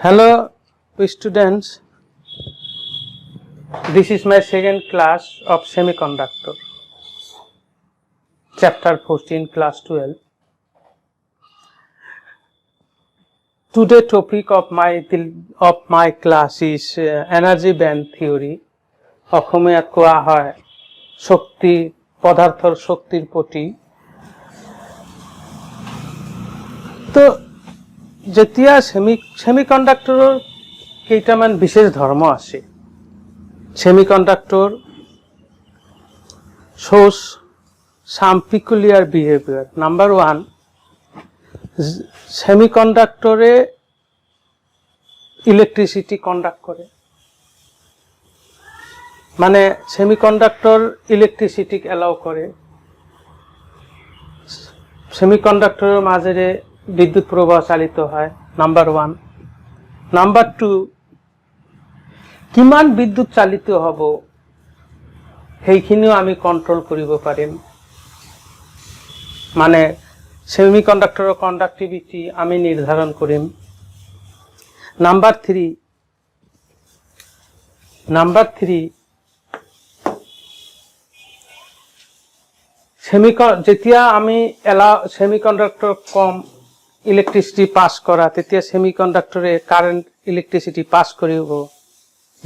Hello students, this is my second class of semiconductor, chapter 14, class 12. Today topic of my class is energy band theory. অসমীয়াত কোৱা হয় শক্তি পদাৰ্থৰ শক্তিৰ প্ৰতি। তো যেতিয়া সেমিকন্ডাক্টৰৰ কেইটামান বিশেষ ধৰ্ম আছে। Semiconductor shows some peculiar behavior. Number one, semiconductor electricity conduct করে, মানে semiconductor electricity allow করে, semiconductor মাঝে বিদ্যুৎ প্রবাহ চালিত হয়। Number one. নাম্বার টু, কিমান বিদ্যুৎ চালিত হব সেইখিনিও আমি কন্ট্রোল কৰিব পাৰিম, মানে সেমিকন্ডাক্টৰৰ কন্ডাক্টিভিটি আমি নিৰ্ধাৰণ কৰিম। নাম্বাৰ থ্ৰী, যেতিয়া আমি সেমিকন্ডাক্টৰ কম ইলেক্ট্ৰিচিটি পাছ কৰা, তেতিয়া সেমিকন্ডাক্টৰে কাৰেন্ট ইলেক্ট্ৰিসিটি পাছ কৰিব।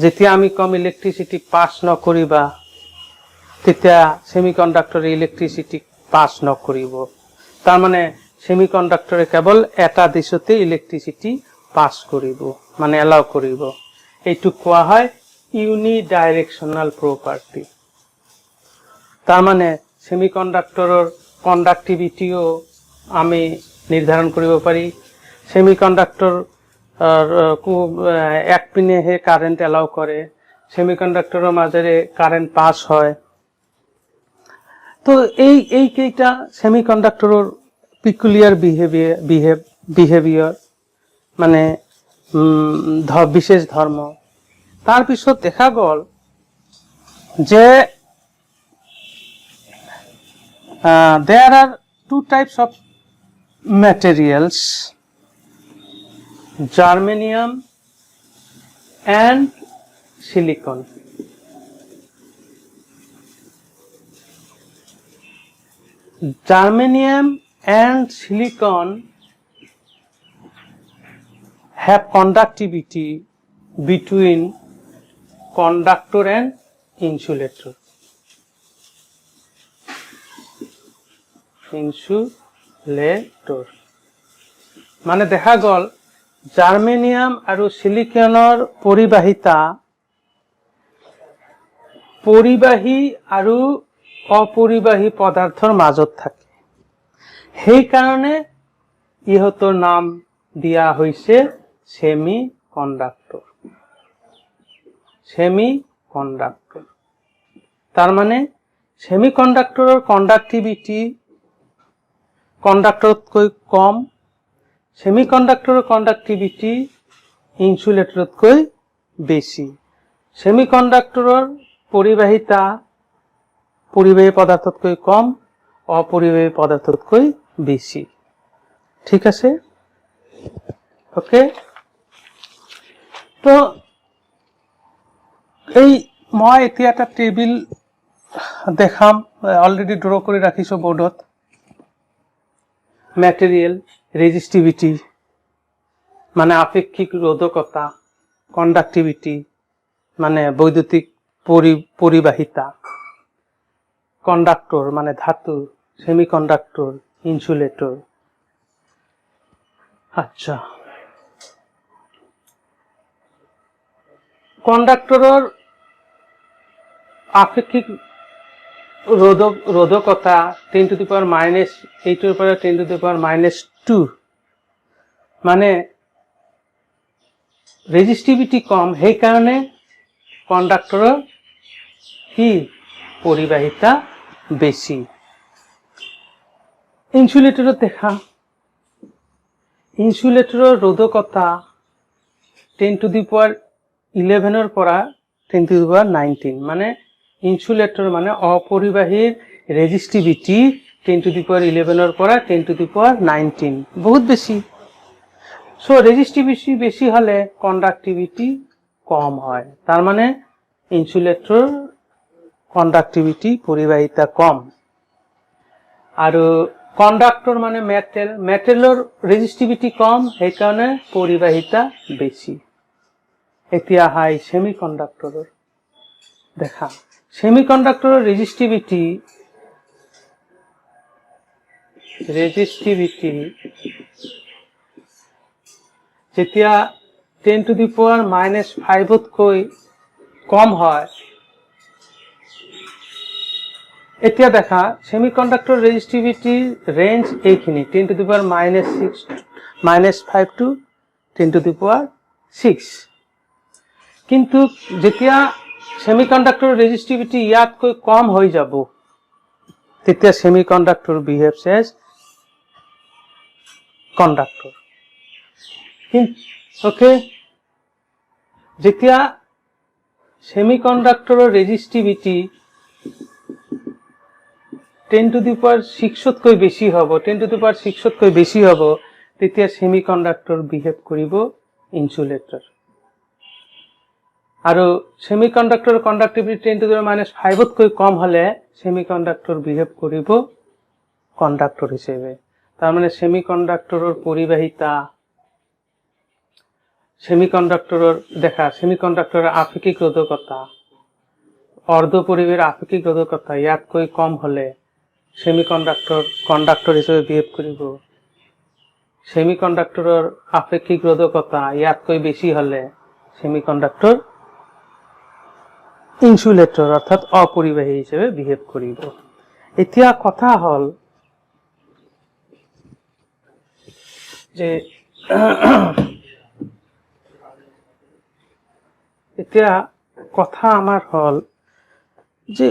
যেতিয়া আমি কম ইলেক্ট্ৰিসিটি পাছ নকৰিবা, তেতিয়া সেমিকন্ডাক্টৰে ইলেক্ট্ৰিসিটি পাছ নকৰিব। তাৰ মানে সেমিকন্ডাক্টৰে কেৱল এটা দিশতে ইলেক্ট্ৰিসিটি পাছ কৰিব, মানে এলাউ কৰিব। এইটো কোৱা হয় ইউনিডাইৰেকশনাল প্ৰপাৰ্টি। তাৰ মানে সেমিকন্ডাক্টৰৰ কন্ডাক্টিভিটিও আমি নিৰ্ধাৰণ কৰিব পাৰি। সেমিকন্ডাক্টৰ এক পিনেহে কাৰেন্ট এলাউ কৰে, সেমিকন্ডাক্টৰৰ মাজেৰে কাৰেন্ট পাছ হয়। তো এই কেইটা সেমিকন্ডাক্টৰৰ পিকুলিয়াৰ বিহেভিয়াৰ, মানে বিশেষ ধৰ্ম। তাৰপিছত দেখা গ'ল যে there are two types of materials, germanium and silicon. Germanium and silicon have conductivity between conductor and insulator. মানে দেখা গ'ল জার্মেনিয়াম আৰু সিলিকনৰ পৰিবাহিতা পৰিবাহী আৰু অপৰিবাহী পদাৰ্থৰ মাজত থাকে। সেইকাৰণে ইহঁতৰ নাম দিয়া হৈছে সেমিকন্ডাক্টৰ। তাৰ মানে সেমিকন্ডাক্টৰৰ কন্ডাক্টিভিটি কন্ডাক্টৰতকৈ কম, সেমিকন্ডাক্টৰৰ কন্ডাক্টিভিটি ইনসুলেটৰতকৈ বেছি। সেমিকন্ডাক্টৰৰ পৰিবাহিতা পৰিবাহী পদাৰ্থতকৈ কম, অপৰিবাহী পদাৰ্থতকৈ বেছি। ঠিক আছে, ওকে। তো মই এতিয়া এটা টেবিল দেখাম, অলৰেডি ড্ৰ কৰি ৰাখিছো বোৰ্ডত। ম্যাটেরিয়াল রেজিস্টিভিটি মানে আপেক্ষিক রোধকতা, কন্ডাক্টিভিটি মানে বৈদ্যুতিক পরিবাহিতা, কন্ডাক্টর মানে ধাতু, সেমিকন্ডাক্টর, ইনসুলেটর। আচ্ছা, কন্ডাক্টরের আপেক্ষিক রোধকতা 10 to the power minus 8 to the power 10 to the power minus 2, মানে রেজিস্টিভিটি কম, সেই কারণে কন্ডাক্টৰৰ কি পৰিবাহিতা বেছি। ইনসুলেটৰত দেখা, ইনসুলেটৰৰ ৰোধকতা 10 to the power 11 পৰা 10 to the power 19, মানে ইনসুলেটৰ মানে অপৰিবাহীৰ ৰেজিস্টিভিটি 10 to the power 11 পৰা 10 to the power 19, বহুত বেশি। সো রেজিস্টিভিটি বেশি হলে কন্ডাক্টিভিটি কম হয়, তার মানে ইনসুলেটর কন্ডাক্টিভিটি পরিবাহিতা কম। আর কন্ডাক্টর মানে মেটেল, মেটেলৰ ৰেজিস্টিভিটি কম, সেইকাৰণে পৰিবাহিতা বেশি। এতিয়া হাই সেমি কন্ডাক্টৰৰ দেখা। সেমি কন্ডাক্টৰৰ ৰেজিস্টিভিটি যেতিয়া 10⁻⁵কৈ কম হয়, এতিয়া দেখা সেমিকন্ডাক্টৰ ৰেজিস্টিভিটি ৰেঞ্জ এইখিনি 10⁻⁵ to 10⁶। কিন্তু যেতিয়া সেমিকন্ডাক্টৰ ৰেজিস্টিভিটি ইয়াতকৈ কম হৈ যাব, তেতিয়া সেমিকন্ডাক্টৰ বিহেভছ এজ কন্ডাক্টৰ। ওকে, যেতিয়া সেমিকন্ডাক্টৰৰ ৰেজিস্টিভিটি 10⁶তকৈ বেছি হ'ব, 10⁶তকৈ বেছি হ'ব, তেতিয়া সেমিকন্ডাক্টৰ বিহেভ কৰিব ইনসুলেটৰ। আৰু সেমিকন্ডাক্টৰ কন্ডাক্টিভিটি 10⁻⁵তকৈ কম হলে সেমিকন্ডাক্টৰ বিহেভ কৰিব কন্ডাক্টৰ হিসেবে। তাৰ মানে সেমিকন্ডাক্টৰৰ পৰিবাহিতা, সেমিকন্ডাক্টৰৰ দেখা সেমিকন্ডাক্টৰৰ আপেক্ষিক ৰোধকতা, অৰ্ধপৰিবেৰ আপেক্ষিক ৰোধকতা ইয়াতকৈ কম হলে সেমিকন্ডাক্টৰ কন্ডাক্টৰ হিসেবে বিহেভ কৰিব। সেমিকন্ডাক্টৰৰ আপেক্ষিক ৰোধকতা ইয়াতকৈ বেশি হলে সেমিকন্ডাক্টৰ ইনসুলেটৰ অৰ্থাৎ অপৰিবাহী হিসেবে বিহেভ কৰিব। এতিয়া কথা হল যে এতিয়া কথা আমাৰ হল যে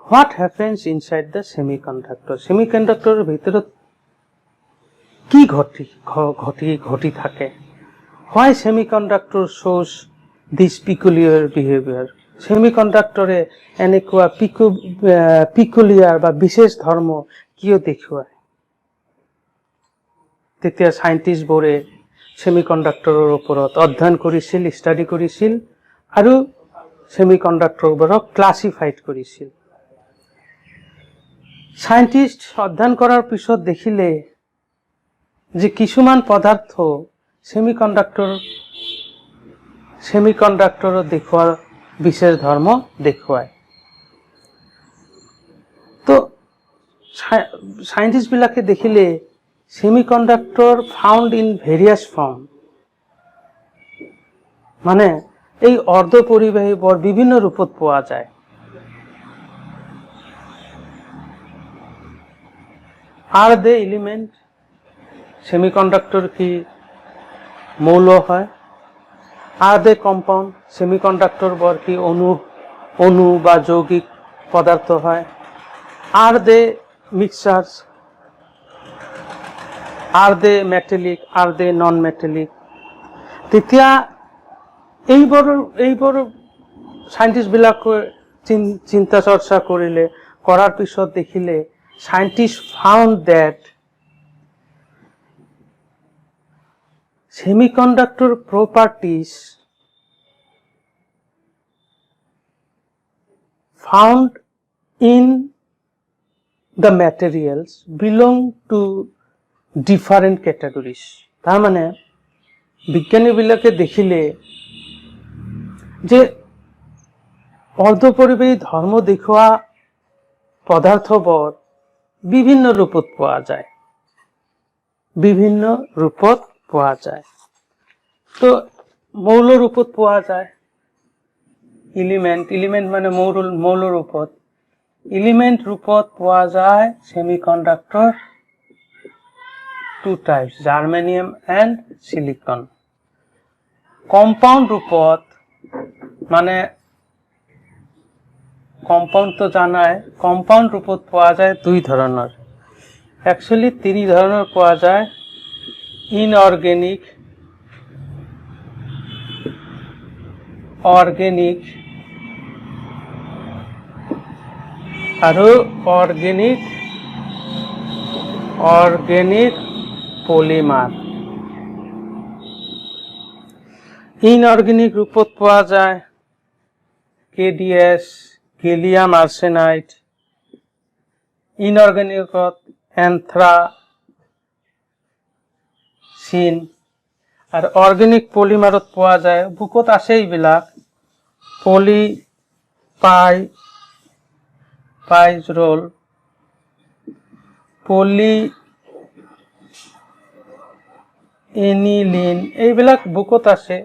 what happens inside the semiconductor, semiconductor ভিতৰত কি ঘটি থাকে, why semiconductor shows this peculiar behavior, semiconductor এনেকুৱা peculiar বা বিশেষ ধৰ্ম কিয় দেখুৱায়। তেতিয়া সাইন্টিষ্টবোৰে সেমিকন্ডাক্টৰৰ ওপৰত অধ্যয়ন কৰিছিল, ষ্টাডি কৰিছিল আৰু সেমিকন্ডাক্টৰবোৰক ক্লাসিফাইড কৰিছিল। সাইন্টিষ্ট অধ্যয়ন কৰাৰ পিছত দেখিলে যে কিছুমান পদাৰ্থ সেমিকন্ডাক্টৰৰ দেখুৱাৰ বিশেষ ধৰ্ম দেখুৱায়। তো সাইন্টিষ্ট বিলাকে দেখিলে সেমিকন্ডাক্টৰ ফাউন্ড ইন ভেৰিয়াস ফৰ্ম, মানে এই অৰ্ধপৰিবাহী বৰ বিভিন্ন ৰূপত পোৱা যায়। আৰ দে এলিমেন্ট, সেমিকন্ডাক্টৰ কি মৌল হয়। আৰ দে কম্পাউন্ড, সেমিকন্ডাক্টৰ বৰ কি অণু বা যৌগিক পদাৰ্থ হয়। আৰ দে মিক্সচাৰ্স, আৰ দে মেটেলিক, আৰ দে নন মেটেলিক। তেতিয়া এইবোৰ সাইন্টিষ্ট বিলাকে চিন্তা চৰ্চা কৰিলে, কৰাৰ পিছত দেখিলে scientist found that semiconductor properties found in the materials belong to different categories. তার মানে বিজ্ঞানী বিলাকে দেখিলে যে অর্ধপরিবাহী ধর্ম দেখুৱা পদাৰ্থবোৰ বিভিন্ন ৰূপত পোৱা যায়, বিভিন্ন ৰূপত পোৱা যায়। তো মৌল ৰূপত পোৱা যায়, এলিমেন্ট মানে মৌল ৰূপত, এলিমেন্ট ৰূপত পোৱা যায় semiconductor two types, germanium and silicon. Compound ৰূপত মানে কম্পাউন্ড তো জানায়, কম্পাউন্ড ৰূপত পোৱা যায় দুই ধৰণৰ, একচুয়ালি তিনি ধৰণৰ পোৱা যায়, ইনঅৰ্গেনিক, অৰ্গেনিক আৰু অৰ্গেনিক পলিমাৰ। ইনঅৰ্গেনিক ৰূপত পোৱা যায় KDS, gallium আৰ্সেনাইড। ইনঅৰ্গেনিকত anthracene. R organic পলিমাৰত পোৱা যায়, বুকত আছে এইবিলাক, পাইজরোল, পলি এনিলিন, এইবিলাক বুকত আছে।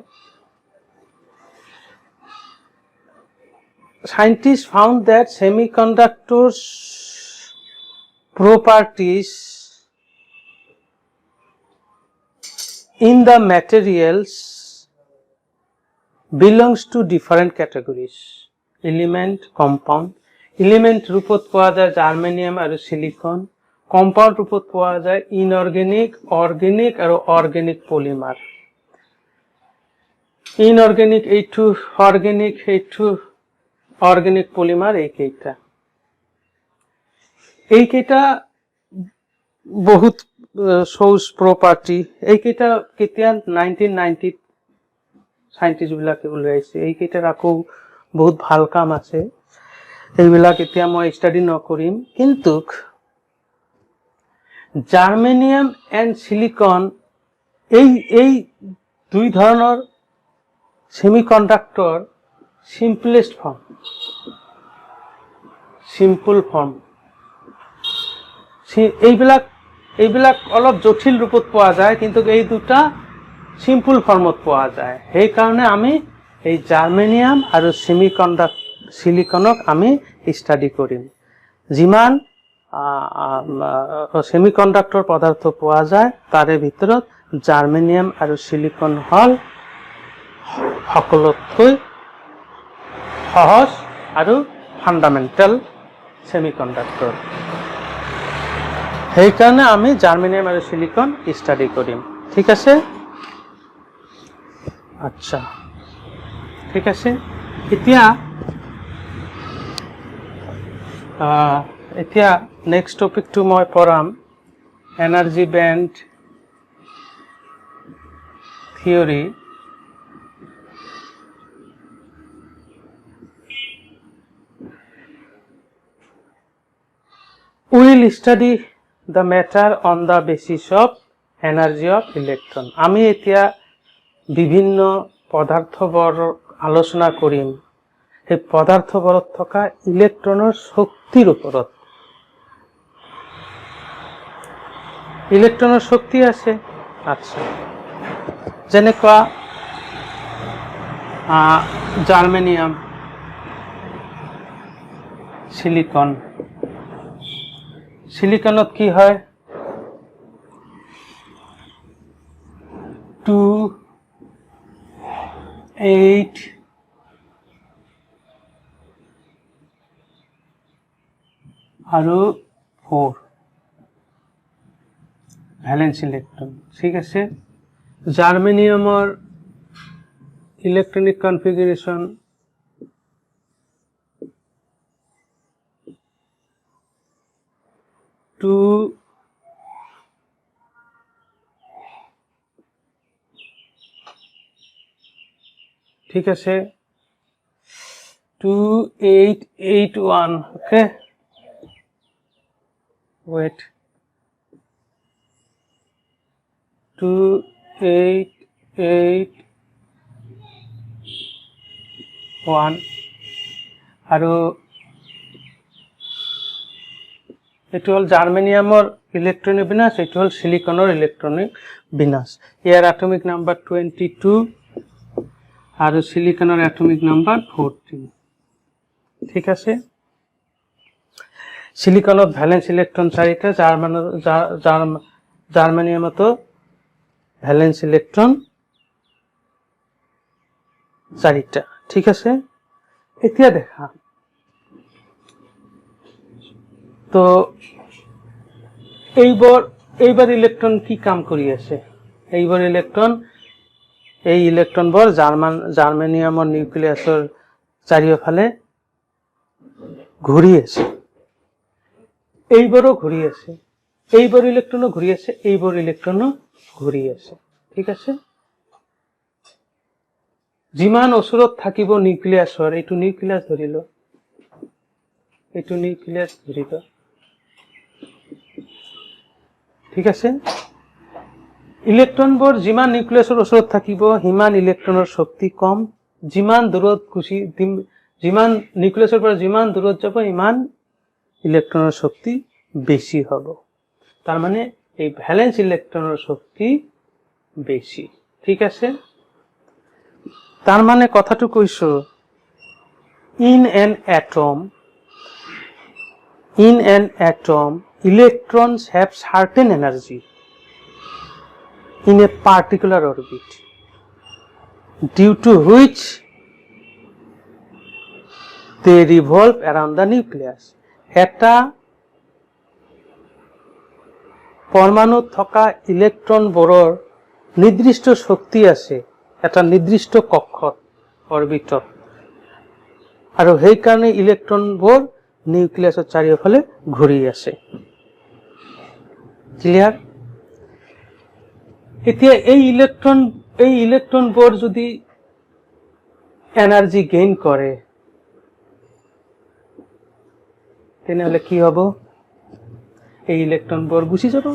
Scientists found that semiconductors properties in the materials belongs to different categories: element, compound. Element রূপত পোৱা যায় জাৰ্মেনিয়াম আৰু সিলিকন। কম্পাউন্ড ৰূপত পোৱা যায় ইনঅৰ্গেনিক, অৰ্গেনিক আৰু অর্গেনিক পলিমার। ইনঅর্গেনিক এইটো, অর্গেনিক এইটো, অর্গেনিক পলিমার এইকেইটা বহুত সৌজ প্রপার্টি। এইকেইটা কেতিয়া 1990 সাইন্টিষ্ট বিলাকে উলিয়াইছে। এইকেইটাৰ আকৌ বহুত ভাল কাম আছে, এইবিলাক এতিয়া মই ষ্টাডি নকৰিম। কিন্তু জাৰ্মেনিয়াম এন্ড সিলিকন এই দুই ধৰণৰ semiconductor simplest form, simple form. এইবিলাক অলপ জটিল ৰূপত পোৱা যায়, কিন্তু এই দুটা সিম্পল ফৰ্মত পোৱা যায়। সেইকাৰণে আমি এই জাৰ্মেনিয়াম আৰু সিলিকনক আমি স্টাডি কৰিম। যিমান সেমিকন্ডাক্টৰ পদাৰ্থ পোৱা যায় তাৰে ভিতৰত জাৰ্মেনিয়াম আৰু সিলিকন হল সকলোতকৈ সহজ আৰু ফান্ডামেন্টাল সেমিকন্ডাক্টৰ। সেইকাৰণে আমি জাৰ্মেনিয়াম আৰু সিলিকন স্টাডি কৰিম। ঠিক আছে? আচ্ছা, ঠিক আছে। এতিয়া নেক্সট টপিকটো মই পঢ়াম energy band theory. We will study the matter on the basis of energy of electron. আমি এতিয়া বিভিন্ন পদাৰ্থবোৰ আলোচনা কৰিম সেই পদাৰ্থবোৰত থকা ইলেক্ট্ৰনৰ শক্তিৰ ওপৰত। ইলেক্ট্ৰনৰ শক্তি আছে। আচ্ছা, যেনেকুৱা জাৰ্মেনিয়াম, সিলিকন। সিলিকনত কি হয়? 2, 8 আৰু 4 ভ্যালেন্স ইলেক্ট্ৰন। ঠিক আছে। জাৰ্মেনিয়ামৰ ইলেকট্রনিক কনফিগারেশন 2, ঠিক আছে, 2, 8, 8, 1। ওকে, ওয়েট, 2, 8, 8, 1 আৰু এইটো হল জাৰ্মেনিয়ামৰ ইলেক্ট্ৰনিক বিন্যাস, এইটো হল সিলিকনৰ ইলেক্ট্ৰনিক বিন্যাস। ইয়াৰ এটমিক নাম্বাৰ 22 আৰু সিলিকনৰ এটমিক নাম্বাৰ 14। ঠিক আছে। সিলিকনত ভ্যালেন্স ইলেক্ট্ৰন 4টা, জাৰ্মেনিয়ামতো ভ্যালেন্স ইলেক্ট্ৰন 4টা। ঠিক আছে। এতিয়া দেখা তো এইবাৰ ইলেক্ট্ৰন কি কাম কৰি আছে? এইবাৰ এই ইলেক্ট্ৰনবোৰ জাৰ্মেনিয়ামৰ নিউক্লিয়াছৰ চাৰিওফালে ঘূৰি আছে। এইবাৰো ঘূৰি আছে। এইবোৰ ইলেক্ট্ৰনো ঘূৰি আছে, এইবোৰ ইলেক্ট্ৰনো ঘূৰি আছে, ঠিক আছে। যিমান ওচৰত থাকিব নিউক্লিয়াছৰ, এইটো নিউক্লিয়াছ ধৰিলো, এইটো নিউক্লিয়াছ ধৰিব, ঠিক আছে। ইলেক্ট্ৰনবোৰ যিমান নিউক্লিয়াছৰ ওচৰত থাকিব সিমান ইলেক্ট্ৰনৰ শক্তি কম, যিমান দূৰত যিমান নিউক্লিয়াছৰ পৰা যিমান দূৰত যাব সিমান ইলেক্ট্ৰনৰ শক্তি বেছি হ'ব। তাৰ মানে এই ভ্যালেন্স ইলেক্ট্ৰনৰ শক্তি বেছি, ঠিক আছে। তাৰ মানে কথাটো কৈছো, in an atom electrons have certain energy in a particular orbit due to which they revolve around the nucleus. এটা পৰমাণুত থকা ইলেক্ট্ৰনবোৰৰ নিৰ্দিষ্ট শক্তি আছে এটা নিৰ্দিষ্ট কক্ষত, অৰবিটত, আৰু সেইকাৰণে ইলেক্ট্ৰনবোৰ নিউক্লিয়াছৰ চাৰিওফালে ঘূৰি আছে। ক্লিয়াৰ? এতিয়া এই ইলেক্ট্ৰনবোৰ যদি এনাৰ্জি গেইন কৰে তেনেহলে কি হ'ব? এই ইলেক্ট্ৰনবোৰ গুচি যাব,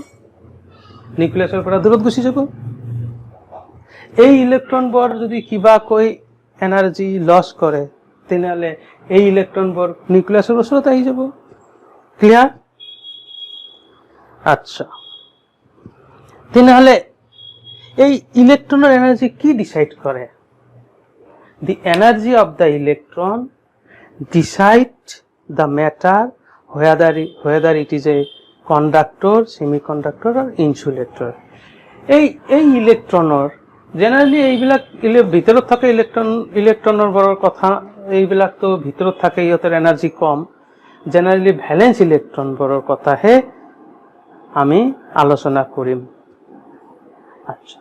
নিউক্লিয়াছৰ পৰা দূৰত গুচি যাব। এই ইলেক্ট্ৰনবোৰ যদি কিবাকৈ এনাৰ্জি লছ কৰে তেনেহলে এই ইলেক্ট্ৰনবোৰ নিউক্লিয়াছৰ ওচৰত আহি যাব। ক্লিয়াৰ? আচ্ছা, তেনেহলে এই ইলেক্ট্ৰনৰ এনাৰ্জি কি ডিসাইড কৰে? The energy of the electron decide the matter whether it is a conductor, semiconductor or insulator. এই ইলেক্ট্ৰনৰ জেনাৰেলি এইবিলাক ভিতৰত থাকে ইলেক্ট্ৰনৰ বৰৰ কথা, এইবিলাকতো ভিতৰত থাকে, ইহঁতৰ এনাৰ্জি কম। জেনাৰেলি ভ্যালেন্স ইলেক্ট্ৰন বৰৰ কথাহে আমি আলোচনা কৰিম। আচ্ছা,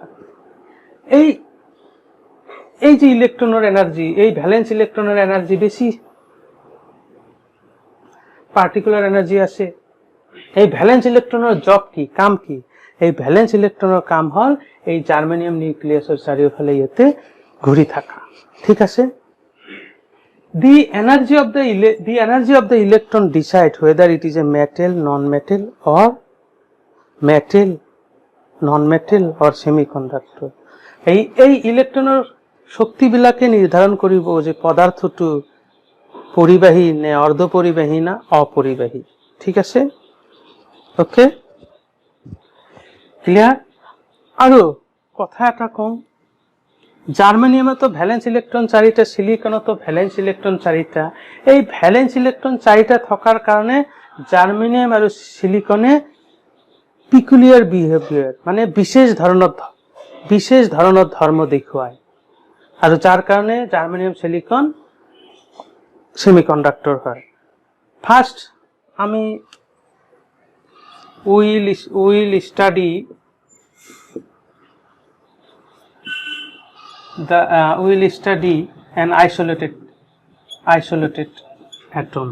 এই যে ইলেক্ট্রনের এনার্জি, এই ভ্যালেন্স ইলেক্ট্রনের এনার্জি বেশি, পার্টিকুলার এনার্জি আছে। এই ভ্যালেন্স ইলেক্ট্রনের জব কি, কাম কি? এই ভ্যালেন্স ইলেক্ট্রনের কাম হল এই জার্মেনিয়াম নিউক্লিয়াসের চারিওফালে ইয়েতে ঘুরি থাকা, ঠিক আছে। The energy of the electron decide whether it is a metal, non-metal or semiconductor. এই ইলেক্ট্রনের শক্তিবিলাকে নির্ধারণ কৰিব যে পদাৰ্থটো পৰিবাহী নে অৰ্ধপৰিবাহী না অপৰিবাহী, ঠিক আছে। Okay, clear? আৰু কথা এটা কওঁ, জাৰ্মেনিয়ামতো ভ্যালেন্স ইলেক্ট্ৰন 4টা, সিলিকনতো ভ্যালেন্স ইলেক্ট্ৰন 4টা। এই ভ্যালেন্স ইলেক্ট্ৰন 4টা থকাৰ কাৰণে জাৰ্মেনিয়াম আৰু সিলিকনে পিকুলিয়াৰ বিহেভিয়াৰ মানে বিশেষ ধৰণৰ ধৰ্ম দেখুৱায়, আৰু যাৰ কাৰণে জার্মেনিয়াম সিলিকন সেমিকন্ডাক্টর হয়। ফার্স্ট আমি will study an isolated atom.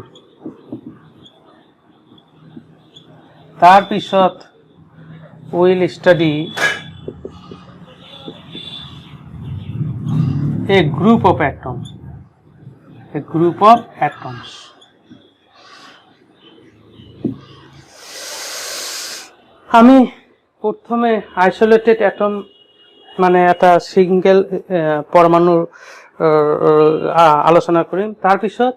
তার পিছত will study a group of atoms. আমি প্রথমে আইসোলেটেড অ্যাটম মানে এটা সিঙ্গেল পৰমাণুৰ আলোচনা কৰিম। তাৰ পিছত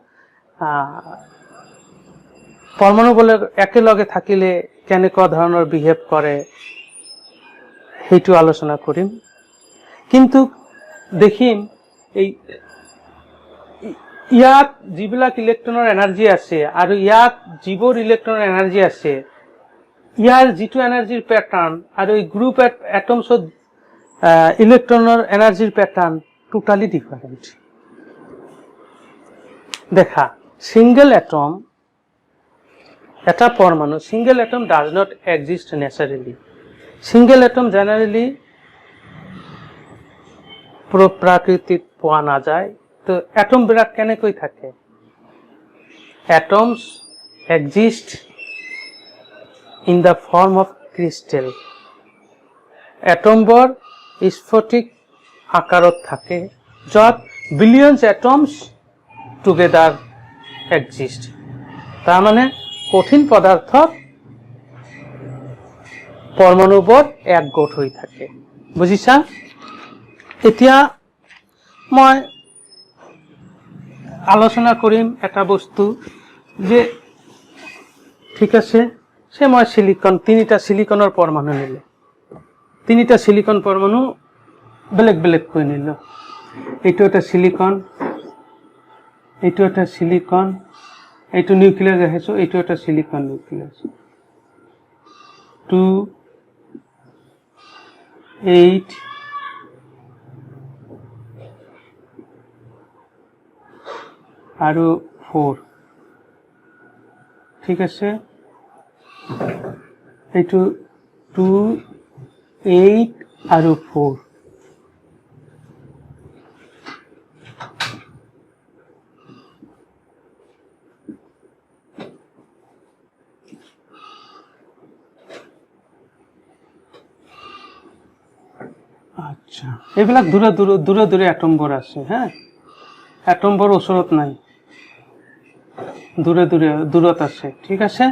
পৰমাণুবোৰ একেলগে থাকিলে কেনেকুৱা ধৰণৰ বিহেভ কৰে সেইটো আলোচনা কৰিম। কিন্তু দেখিম এই ইয়াত যিবিলাক ইলেক্ট্ৰনৰ এনাৰ্জি আছে আৰু ইয়াত যিবোৰ ইলেক্ট্ৰনৰ এনাৰ্জি আছে, ইয়াৰ যিটো এনাৰ্জিৰ প্যাটাৰ্ন আৰু এই গ্ৰুপ এটমছত ইলেক্ট্ৰনৰ এনাৰ্জিৰ প্যাটাৰ্ন টোটালি ডিফারেন্ট। দেখা, সিঙ্গেল এটম, এটা পরমাণু, single atom does not exist naturally. Single atom generally প্রাকৃতিক পোৱা নাযায়। তো এটম বিলাক কেনেকৈ থাকে? Atoms exist in the form of crystal এটমবোৰ স্ফটিক আকাৰত থাকে য'ত বিলিয়নছ এটমছ টুগেদাৰ এক্সিষ্ট তাৰমানে কঠিন পদাৰ্থত পৰমাণুবোৰ একগোট হৈ থাকে বুজিছা এতিয়া মই আলোচনা কৰিম এটা বস্তু যে ঠিক আছে সে মই সিলিকন তিনিটা সিলিকনৰ পৰমাণু নিলে তিনিটা সিলিকন পৰমাণু বেলেগ বেলেগ কৈ নিল এইটো এটা সিলিকন এইটো নিউক্লিয়াস ৰাখিছো এইটো এটা সিলিকন নিউক্লিয়াস 2 8 আৰু 4 ঠিক আছে এইটো 2 8 আৰু 4 আচ্ছা এইবিলাক দূৰে দূৰে এটমবোৰ আছে হা এটমবোৰ ওচৰত নাই দূৰত আছে ঠিক আছে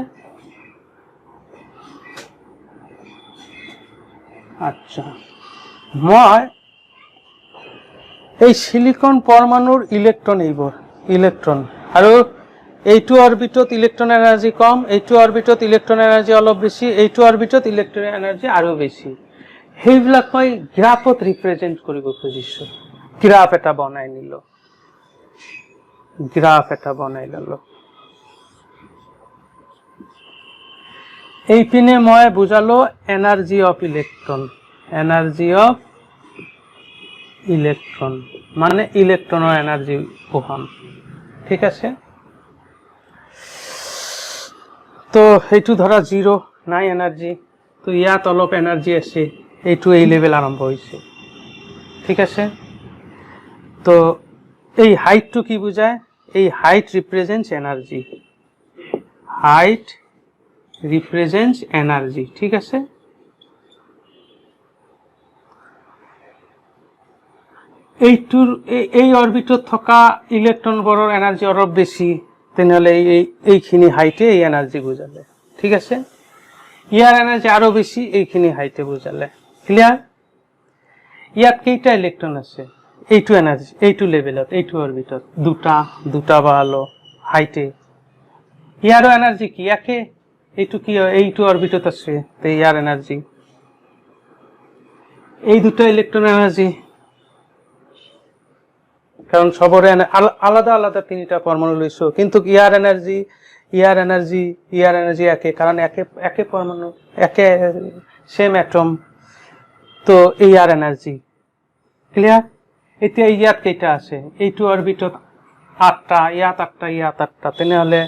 আচ্ছা মই এই সিলিকন পৰমাণুৰ ইলেক্ট্ৰন এইবোৰ ইলেক্ট্ৰন আৰু এইটো অৰবিটত ইলেক্ট্ৰন এনাৰ্জি কম এইটো অৰবিটত ইলেক্ট্ৰন এনাৰ্জি অলপ বেছি এইটো অৰবিটত ইলেক্ট্ৰন এনাৰ্জি আৰু বেছি সেইবিলাক মই গ্ৰাফত ৰিপ্ৰেজেন্ট কৰিব খুজিছো গ্ৰাফ এটা বনাই নিলো এইপিনে মই বুজালো এনাৰ্জি অফ ইলেক্ট্ৰন মানে ইলেক্ট্ৰনৰ এনাৰ্জি বহন ঠিক আছে তো এইটো ধৰা 0 নাই এনাৰ্জি তো ইয়াত অলপ এনাৰ্জি আছে এইটো এই লেভেল আৰম্ভ হৈছে ঠিক আছে তো এই হাইটটো কি বুজায় এই হাইট রিপ্রেজেন্টস এনার্জি ঠিক আছে এই অরবিটত থকা ইলেক্ট্ৰনবোৰৰ এনাৰ্জি অলপ বেছি তেনেহলে এইখিনি হাইটে এই এনাৰ্জি বুজালে ঠিক আছে ইয়াৰ এনার্জি আরো বেছি এইখিনি হাইটে বুজালে ক্লিয়ার ইয়াত কেইটা ইলেক্ট্রন আছে এইটো এনার্জি এইটো লেভেলত এইটো অরবিটত দুটা বালো হাইটে ইয়াৰো এনাৰ্জি কি একে এইটো কি এইটো অৰবিটত আছে তে ইয়াৰ এনার্জি এই দুটা ইলেক্ট্রন এনার্জি কারণ সবরে আলাদা আলাদা তিনটা পরমাণু লইছো কিন্তু ইয়ার এনার্জি একে কারণ একে পরমাণু একে সেম অ্যাটম তো ইয়ার এনার্জি ক্লিয়ার এতিয়া ইয়াত কেইটা আছে এইটো অরবিটত 8টা ইয়াত 8টা তেনেহলে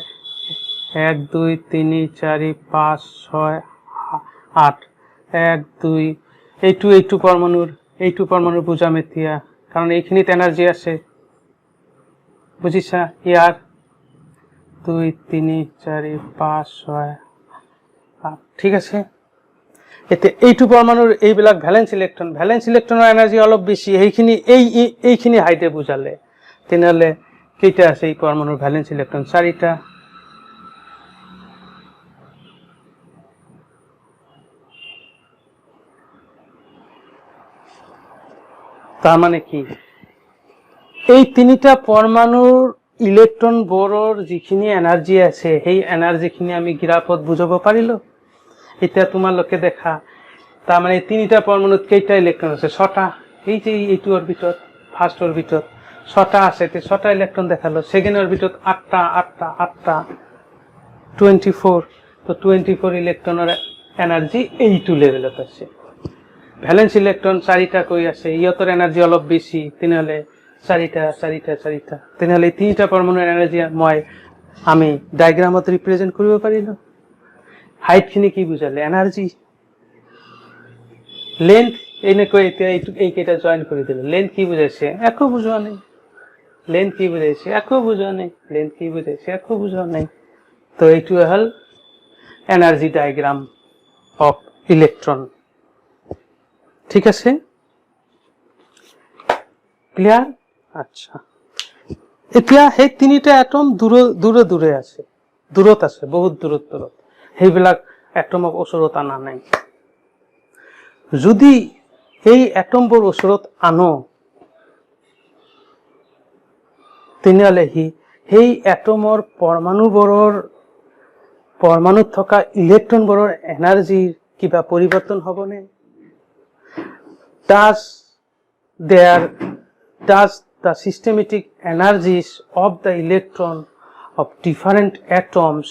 1 2 3 4 5 6 8 1 2 এইটো পরমাণুর বুজাম এতিয়া কারণ এইখিনিত এনার্জি আছে বুঝিছা ইয়ার 2 3 4 5 6 8 ঠিক আছে এতে এইটো পরমাণুর এইবিলাক ভ্যালেন্স ইলেক্ট্রনের এনার্জি অলপ বেশি এইখিনি হাইটে বুঝালে তেনেহলে কেইটা আছে এই পরমাণুর ভ্যালেন্স ইলেক্ট্রন 4টা তার মানে কি এই তিনিটা পরমাণুর ইলেক্ট্রন বোৰৰ যিখিনি এনাৰ্জি আছে সেই এনাৰ্জিখিনি আমি গ্ৰাফত বুজাব পাৰিলো এটা তোমালোকে দেখা তার মানে তিনিটা পরমাণুত কেইটা ইলেক্ট্রন আছে 6টা এই যে এইটো অরবিটত ফার্স্ট অরবিটত 6টা আছে তে 6টা ইলেক্ট্রন দেখালো সেকেন্ড অরবিটত 8টা 24 তো 24 ইলেক্ট্রনের এনার্জি এইটো লেভেলত আছে ভ্যালেন্স ইলেক্ট্রন 4টা কই আছে ইয়তৰ এনাৰ্জি অলপ বেশি তেনেহলে 4টা তেনেহলে তিনিটা পৰমাণুৰ এনাৰ্জি আমি ডায়াগ্ৰামত ৰিপ্ৰেজেন্ট কৰিব পাৰিলো হাইট খিনি কি বুজালে এনাৰ্জি লেন্থ এনেকৈ এতিয়া এই কেইটা জয়েন কৰি দিলো লেন্থ কি বুজাইছে একো বুজোৱা নাই লেন্থ কি বুজাইছে একো বুজোৱা নাই তো এইটো হল এনাৰ্জি ডায়াগ্ৰাম অফ ইলেকট্ৰন। ঠিক আছে, ক্লিয়াৰ? আচ্ছা, এতিয়া সেই তিনিটা এটম দূৰে দূৰে আছে, দূৰত আছে, বহুত দূৰত। সেইবিলাক এটমক ওচৰত অনা নাই। যদি এই এটমবোৰ ওচৰত আনো তেনেহ'লে সেই এটমৰ পৰমাণুত থকা ইলেক্ট্ৰনবোৰৰ এনাৰ্জিৰ কিবা পৰিৱৰ্তন হ'বনে? Does the systematic energies of the electron of different atoms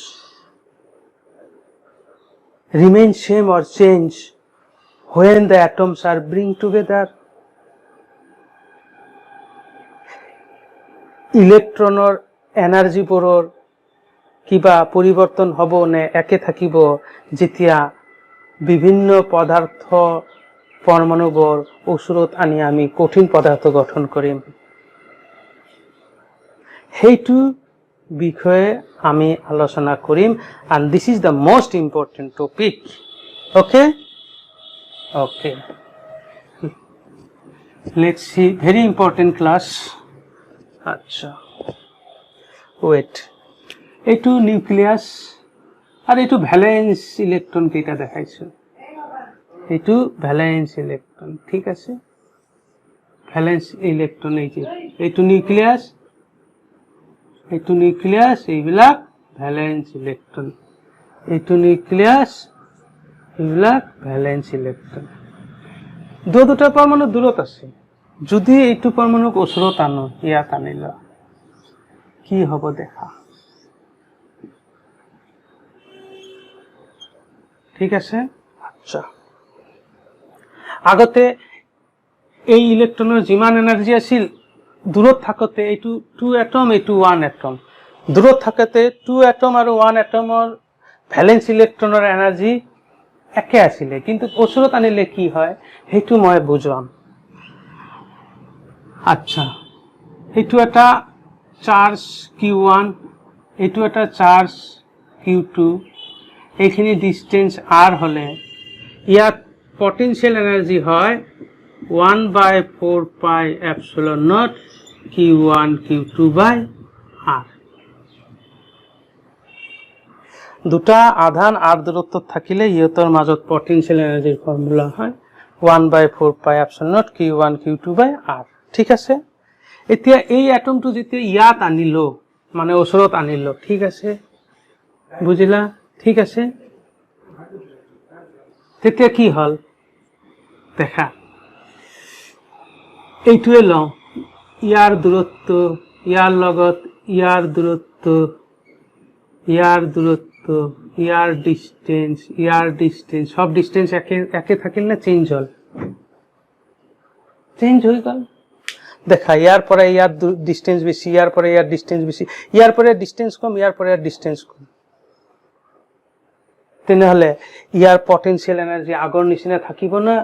remain same or change when the atoms are bring together? ইলেক্ট্ৰনৰ এনাৰ্জিবোৰৰ কিবা পৰিৱৰ্তন হ'ব নে একে থাকিব যেতিয়া বিভিন্ন পদাৰ্থ পৰমাণুবোৰ ওচৰত আনি আমি কঠিন পদাৰ্থ গঠন কৰিম? সেইটো বিষয়ে আমি আলোচনা কৰিম, and this is the most important topic. Okay, let's see, very important class. আচ্ছা, ওয়েট, এইটো নিউক্লিয়াস আর এইটো ভ্যালেন্স ইলেকট্রন কেইটা দেখাইছো, এইটো ভ্যালেন্স ইলেকট্রন। ঠিক আছে, ভ্যালেন্স ইলেকট্রন, এই যে এইটো নিউক্লিয়াস, এইবিলাক ভ্যালেন্স ইলেকট্রন, এইটো নিউক্লিয়াস, এইবিলাক ভ্যালেন্স ইলেকট্রন। দুটা পরমাণু দূৰত আছে। যদি এইটো পৰমাণুক ওচৰত আনো, ইয়াত আনিল, কি হ'ব দেখা। ঠিক আছে, আচ্ছা, আগতে এই ইলেকট্ৰনৰ যিমান এনাৰ্জি আছিল, দূৰত থাকোতে এইটো 2 এটম, এইটো 1 এটম, দূৰত থাকোতে 2 এটম আৰু 1 এটমৰ ভ্যালেন্স ইলেকট্ৰনৰ এনাৰ্জি একে আছিলে, কিন্তু ওচৰত আনিলে কি হয় সেইটো মই বুজাম। আচ্ছা, এইটো এটা চাৰ্জ Q1, এইটো এটা চাৰ্জ Q2, এইখিনি ডিস্টেন্স R হলে ইয়াত পটেনশিয়াল এনার্জি হয় 1/4 পাই epsilon not Q1 Q2 by R। দুটা আধান R দূরত্ব থাকিলে ইহঁতৰ মাজত পটেনশিয়াল এনাৰ্জিৰ ফৰ্মুলা হয় 1/4 পাই epsilon not Q1 Q2 by R। ঠিক আছে, এতিয়া এই এটমটো যেতিয়া ইয়াত আনিলো, মানে ওচৰত আনিলো, ঠিক আছে, বুজিলা? ঠিক আছে, তেতিয়া কি হল দেখা, এইটোৱে লওঁ, ইয়াৰ দূৰত্ব, ইয়াৰ লগত ইয়াৰ দূৰত্ব, ইয়াৰ দূৰত্ব, ইয়াৰ ডিস্টেন্স, সব ডিস্টেন্স একে থাকিল না চেঞ্জ হল? চেঞ্জ হৈ গল। দেখা, ইয়াৰ পৰা ইয়াৰ ডিস্টেন্স বেছি, ইয়াৰ পৰা ইয়াৰ ডিস্টেন্স বেছি, ইয়াৰ পৰা ডিস্টেন্স কম, ইয়াৰ পৰা ইয়াৰ ডিস্টেন্স কম, তেনেহলে ইয়াৰ পটেনশিয়াল এনাৰ্জি আগৰ নিচিনা থাকিব না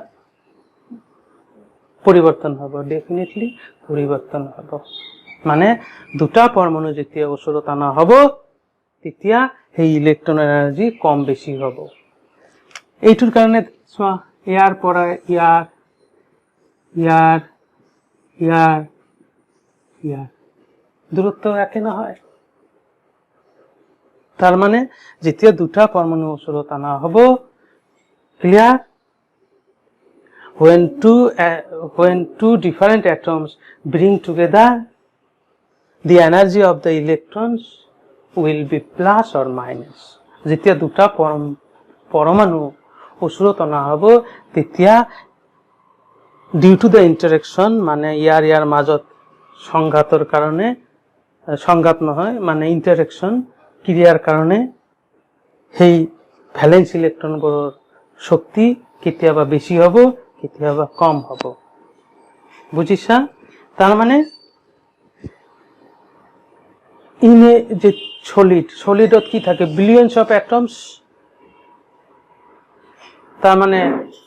পৰিৱৰ্তন হ'ব? ডেফিনেটলি পৰিৱৰ্তন হ'ব। মানে দুটা পৰমাণু যেতিয়া ওচৰত আনা হ'ব তেতিয়া সেই ইলেক্ট্ৰনৰ এনাৰ্জি কম বেছি হ'ব। এইটোৰ কাৰণে চোৱা, ইয়াৰ পৰা ইয়াৰ, ইয়াৰ, ইয়াৰ, ইয়াৰ দূৰত্ব একে নহয়। তাৰ মানে যেতিয়া দুটা পৰমাণু ওচৰত আনা হ'ব, clear? when two different atoms bring together, the energy of the electrons will be plus or minus. যেতিয়া দুটা পরমাণু ওচৰত আনা হ'ব তেতিয়া due to the interaction, মানে ইয়াৰ মাজত সংঘাতৰ কাৰণে, সংঘাত নহয় মানে ইন্টাৰেকশন ক্ৰিয়াৰ কাৰণে সেই ভ্যালেন্স ইলেকট্ৰনবোৰৰ শক্তি কেতিয়াবা বেশি হ'ব, কেতিয়াবা কম হ'ব। বুজিছা? তার মানে ইনে যে সলিডত কি থাকে, বিলিয়নস অফ এটমস, তার মানে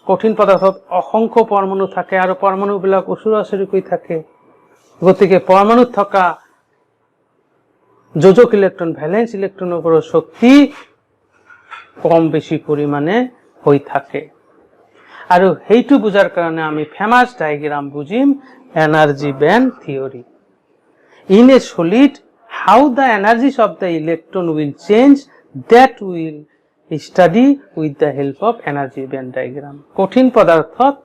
কঠিন পদাৰ্থত অসংখ্য পৰমাণু থাকে আৰু পৰমাণুবিলাক ওচৰা-ওচৰিকৈ থাকে। গতিকে পৰমাণুত থকা যোজক ইলেকট্ৰন, ভ্যালেন্স ইলেকট্ৰনৰ শক্তি কম বেশি পৰিমাণে হৈ থাকে আৰু সেইটো বুজাৰ কাৰণে আমি ফেমাস ডায়াগ্রাম বুজিম energy band theory in a solid how the energies of the electron will change that will study with the help of energy band diagram কঠিন পদাৰ্থত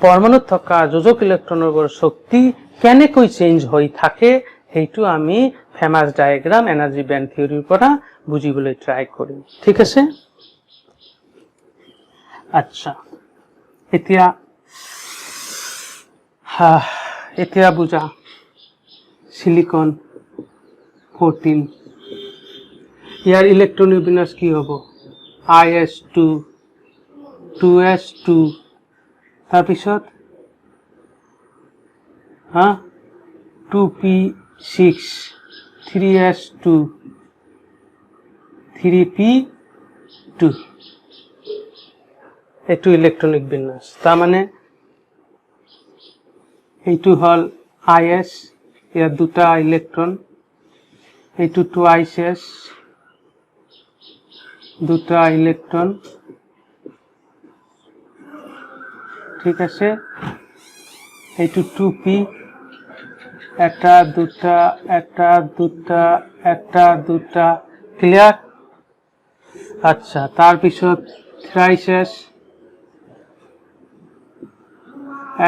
পৰমাণুত থকা যোজক ইলেক্ট্ৰনৰ ওপৰত শক্তি কেনেকৈ চেঞ্জ হৈ থাকে সেইটো আমি ফেমাস ডায়াগ্ৰাম এনাৰ্জি ব্যান্ড থিওৰিৰ পৰা বুজিবলৈ ট্ৰাই কৰিম ঠিক আছে আচ্ছা এতিয়া বুজা সিলিকন 14 ইয়াৰ ইলেক্ট্ৰনিক বিন্যাস কি হ'ব is2 2s2 তাৰপিছত 2p6 3s2 3p2 এইটো ইলেক্ট্ৰনিক বিন্যাস তাৰ মানে এইটো হল is ইয়াৰ দুটা ইলেক্ট্ৰন এইটো টুৱাইস s দুটা ইলেক্ট্ৰন ঠিক আছে এইটো 2p এটা দুটা ক্লিয়ার আচ্ছা তার পিছত থ্রাইস s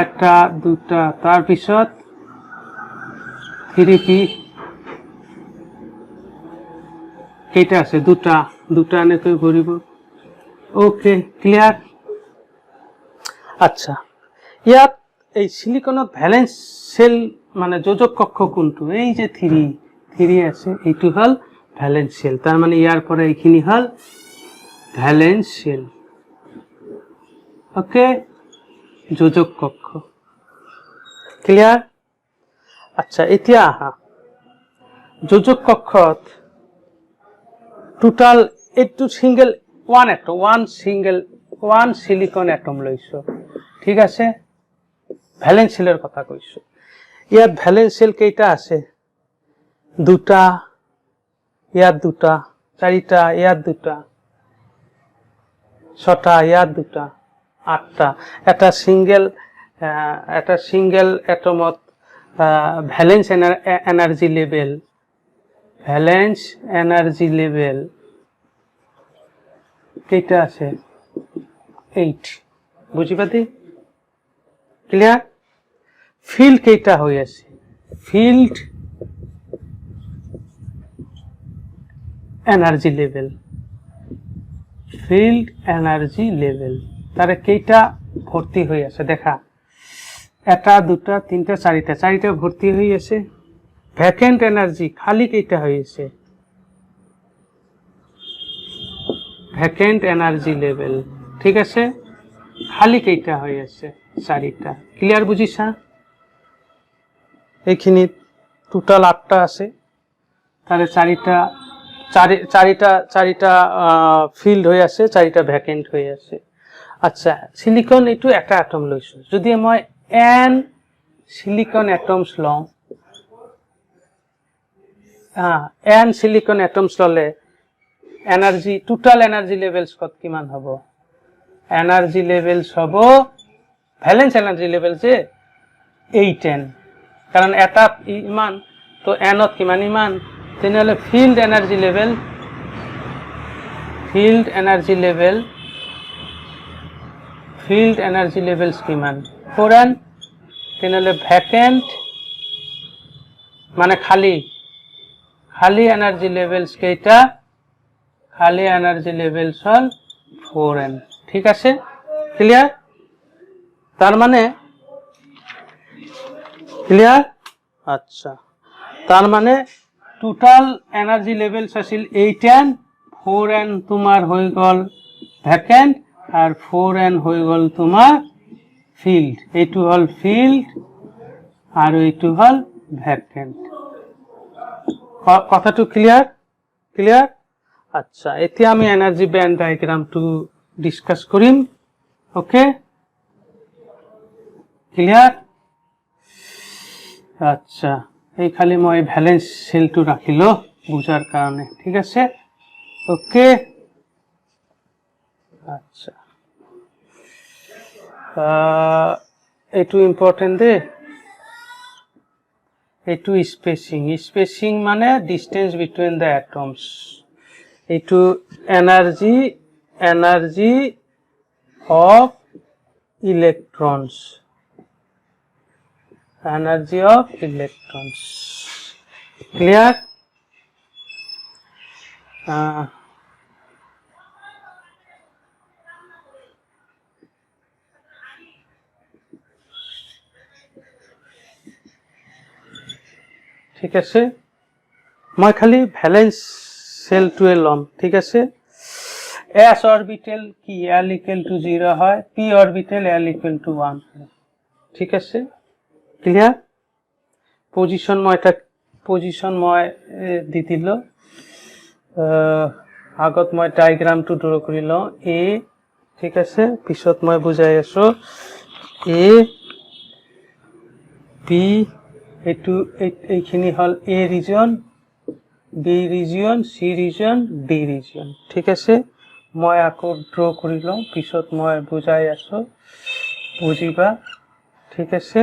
একটা দুটা তার পিছত 3p কেইটা আছে দুটা এনেকৈ ভৰিব ওকে ক্লিয়ার আচ্ছা ইয়াত এই সিলিকনত ভ্যালেন্স সেল মানে যোজক কক্ষ কোনটো এই যে 3 আছে এইটো হল ভ্যালেন্স সেল তার মানে ইয়াৰ পৰা এইখিনি হল ভ্যালেন্স সেল ওকে যোজক কক্ষ ক্লিয়ার আচ্ছা এতিয়া আহা যোজক কক্ষত টোটাল এইটো সিঙ্গেল ওয়ান সিলিকন অ্যাটম লৈছো ঠিক আছে ভ্যালেন্স সেলৰ কথা কৈছো ইয়াত ভ্যালেন্স সেল কেইটা আছে দুটা ইয়াত দুটা চাৰিটা ইয়াত দুটা ছটা ইয়াত দুটা আঠটা এটা সিঙ্গেল অ্যাটমত ভ্যালেন্স এনার্জি লেভেল কেইটা আছে 8 বুঝি পাতি ক্লিয়ার ফিল্ড কেইটা হৈ আছে ফিল্ড এনার্জি লেভেল তারে কেইটা ভর্তি হৈ আছে দেখা এটা দুটা তিনটা চাৰিটা ভর্তি হৈ আছে ভ্যাকেন্ট এনার্জি খালি কেইটা হৈ আছে ভ্যাকেন্ট এনার্জি লেভেল ঠিক আছে খালি কেইটা হৈ আছে চাৰিটা ক্লিয়াৰ বুজিছা এইখিনি টোটাল 8টা আছে তাৰে চাৰিটা ফিল্ড হৈ আছে চাৰিটা ভ্যাকেন্ট হৈ আছে আচ্ছা সিলিকন এইটো একটা অ্যাটম লৈছো যদি মই n সিলিকন অ্যাটমস লওঁ n সিলিকন অ্যাটমস ললে এনার্জি টোটাল এনার্জি লেভেলস কত কিমান হ'ব এনার্জি লেভেলস হ'ব ভ্যালেন্স এনার্জি লেভেল যে 8n কারণ এটা ইমান তো n ত কিমান ইমান তেনেহলে ফিল্ড এনার্জি লেভেলস কিমান 4n তেনেহলে ভ্যাকেন্ট মানে খালি এনার্জি লেভেলস কেইটা খালি এনার্জি লেভেলস হল 4n ঠিক আছে ক্লিয়ার তার মানে ক্লিয়ার আচ্ছা তার মানে টোটাল এনার্জি লেভেলস আছিল 8n 4n তোমার হৈ গল ভ্যাকেন্ট আর 4n হৈ গল তোমার ফিল্ড এইটো হল ফিল্ড আর এইটো হল ভ্যাকেন্ট কথাটো ক্লিয়ার আচ্ছা এতিয়া আমি এনার্জি ব্যান্ড ডায়াগ্রামটো ডিসকাস কৰিম ওকে ক্লিয়াৰ আচ্ছা এই খালি মই ভ্যালেন্স সেলটো ৰাখিলো বুজাৰ কাৰণে ঠিক আছে ওকে আচ্ছা এইটো ইম্পর্টেন্ট দে এইটো স্পেসিং মানে ডিস্টেন্স বিটুইন দ্য অ্যাটমস এইটো এনার্জি of electrons clear ঠিক আছে মই খালি ভ্যালেন্স সেল টুয়ে লম ঠিক আছে s অরবিটাল কি l equal to 0 হয় p orbital l equal to 1 হয় ঠিক আছে ক্লিয়ার পজিশন মই দি দিলো আগত মই ডায়াগ্রাম টু ড্ৰ কৰিলো a ঠিক আছে পিছত মই বুজাই আছো a b এটু এইখিনি হল a reason b reason c reason d reason ঠিক আছে মই আকৌ ড্ৰ কৰিলো পিছত মই বুজাই আছো বুজিবা ঠিক আছে